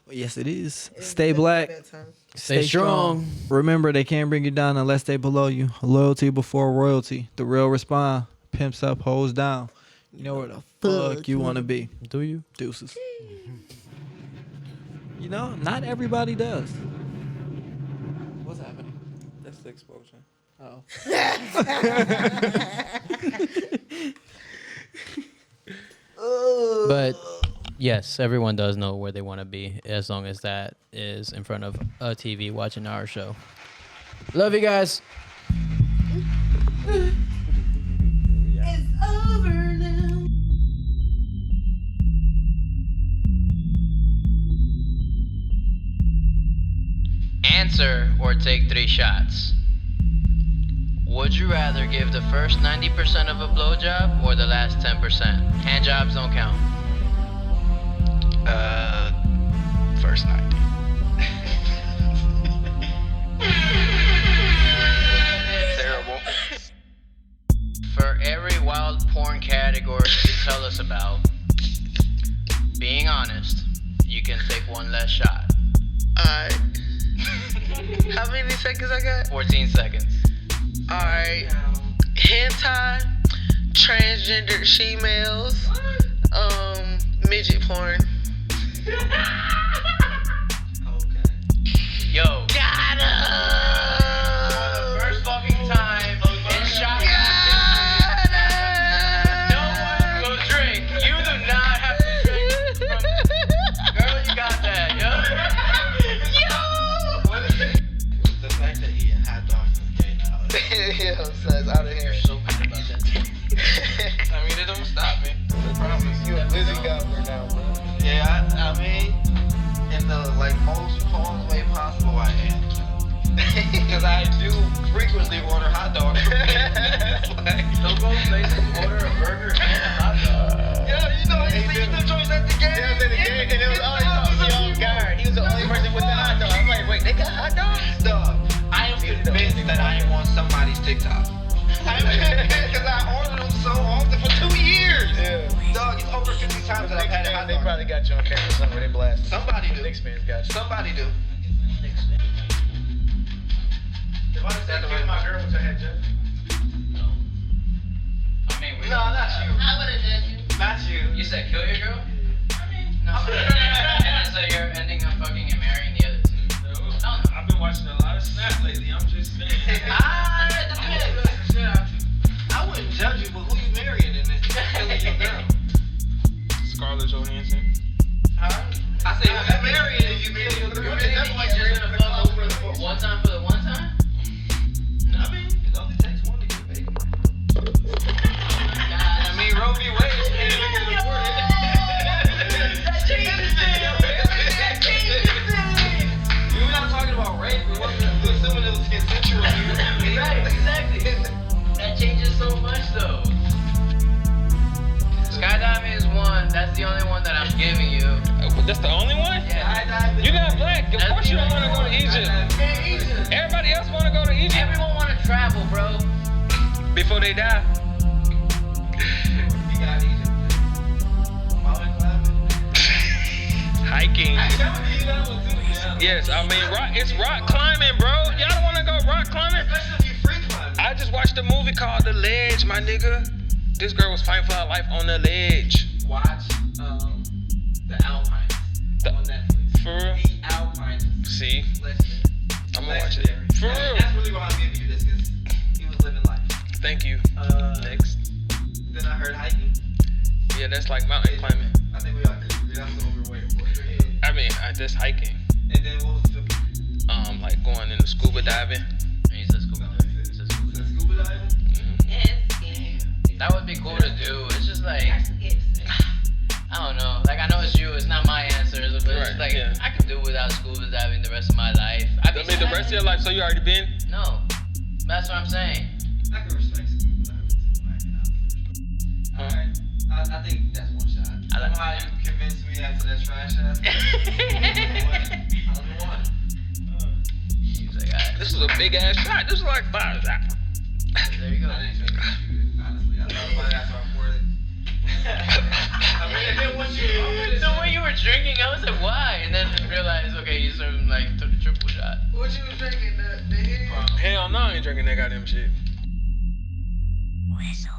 Yes, it is. It's Stay black. bedtime. Stay strong. Remember, they can't bring you down unless they below you. Loyalty before royalty. The real respond. Pimps up, hoes down. You know where the fuck you want to be. Do you? Deuces. You know, not everybody does. What's happening? That's the explosion. Oh. But yes, everyone does know where they want to be as long as that is in front of a TV watching our show. Love you guys. It's over now. Answer or take 3 shots. Would you rather give the first 90% of a blowjob or the last 10%? Hand jobs don't count. First 90. Terrible. For every wild porn category you tell us about, being honest, you can take 1 less shot. Alright. How many seconds I got? 14 seconds. Alright. Hentai, transgender she-males, midget porn. Yo. Got The first fucking time in shot no one will drink. You do not have to drink from... Girl, you got that, The fact that eating hot dogs is gay now. Yo, son, it's out of here. so good about that. I mean, it don't stop me. I promise. You a Lizzie Gobbler now, bro. Yeah, I mean, in the most calm way possible, I am. Because I do frequently order hot dogs. Don't go places, order a burger and a hot dog. Yeah, you know, he seen the choice at the game. Yeah, I was at the game, and it was always off guard. He was the only person with the hot dog. I'm like, wait, they got hot dogs? Dog, I am convinced that I ain't on somebody's TikTok. Because I ordered them so often for 2 years. Yeah. Dog, it's over 50 times that I've had a hot They dog. probably got you on camera somewhere. They blasted. Somebody do. Knicks fans got you. Somebody do. If I said kill my girl, which I had just. I mean, we No, not you. I would have judged you. Not you. You said kill your girl? I mean, no. And so you're ending up fucking and marrying the other two. I've been watching a lot of Snap lately. I'm just saying. I wouldn't judge you, but who you marrying in this? Killing your girl. Scarlett Johansson. Huh? I say if you marrying and you marrying your girl, that's why you're gonna fuck over the One time for the one time? No, I mean, it only takes one to get a baby. I mean, Roe v. Wade can't even get reported. That changes things. We're not talking about rape. We're assuming it was consensual. Exactly. That changes so much though. Skydiving is one. That's the only one that I'm giving you. That's the only one? Yeah. You're not black. Of course you don't want to go to Egypt. Everybody else want to go to Egypt. Everyone want to travel, bro. Before they die. You got Egypt. Mountain climbing. Hiking. You got one too. Yes, I mean, it's rock climbing, bro. Y'all don't want to go rock climbing? Especially if you free climbing. I just watched a movie called The Ledge, my nigga. This girl was fighting for her life on the ledge. Watch The Alpines on Netflix. For real? The Alpines. See? Legendary. I'm gonna watch it. For real? That's really why I'm giving you this, because he was living life. Thank you. Next. Then I heard hiking. Yeah, that's like mountain climbing. I think we all could agree that's what we were waiting for. I mean, just hiking. And then what was the fifth? Like going into scuba diving. He said scuba diving. He said scuba diving. Scuba diving? That would be cool to do. It's just like, I don't know. Like, I know it's you. It's not my answer. But it's just like, I can do without scuba diving the rest of my life. I mean, the rest of your life, so you already been? No. That's what I'm saying. I can respect scuba diving too. Alright. I think that's one shot. Somehow you convinced me after that trash ass. He's like, alright. This was a big ass shot. This was like 5 shots. There you go. I didn't expect you to shoot it, honestly. I thought about it after I poured it. I mean, and then once you... So when you were drinking, I was like, why? And then I realized, okay, you served him like triple shot. What you was drinking? The Henny? Hell no, I ain't drinking that goddamn shit. Whistle.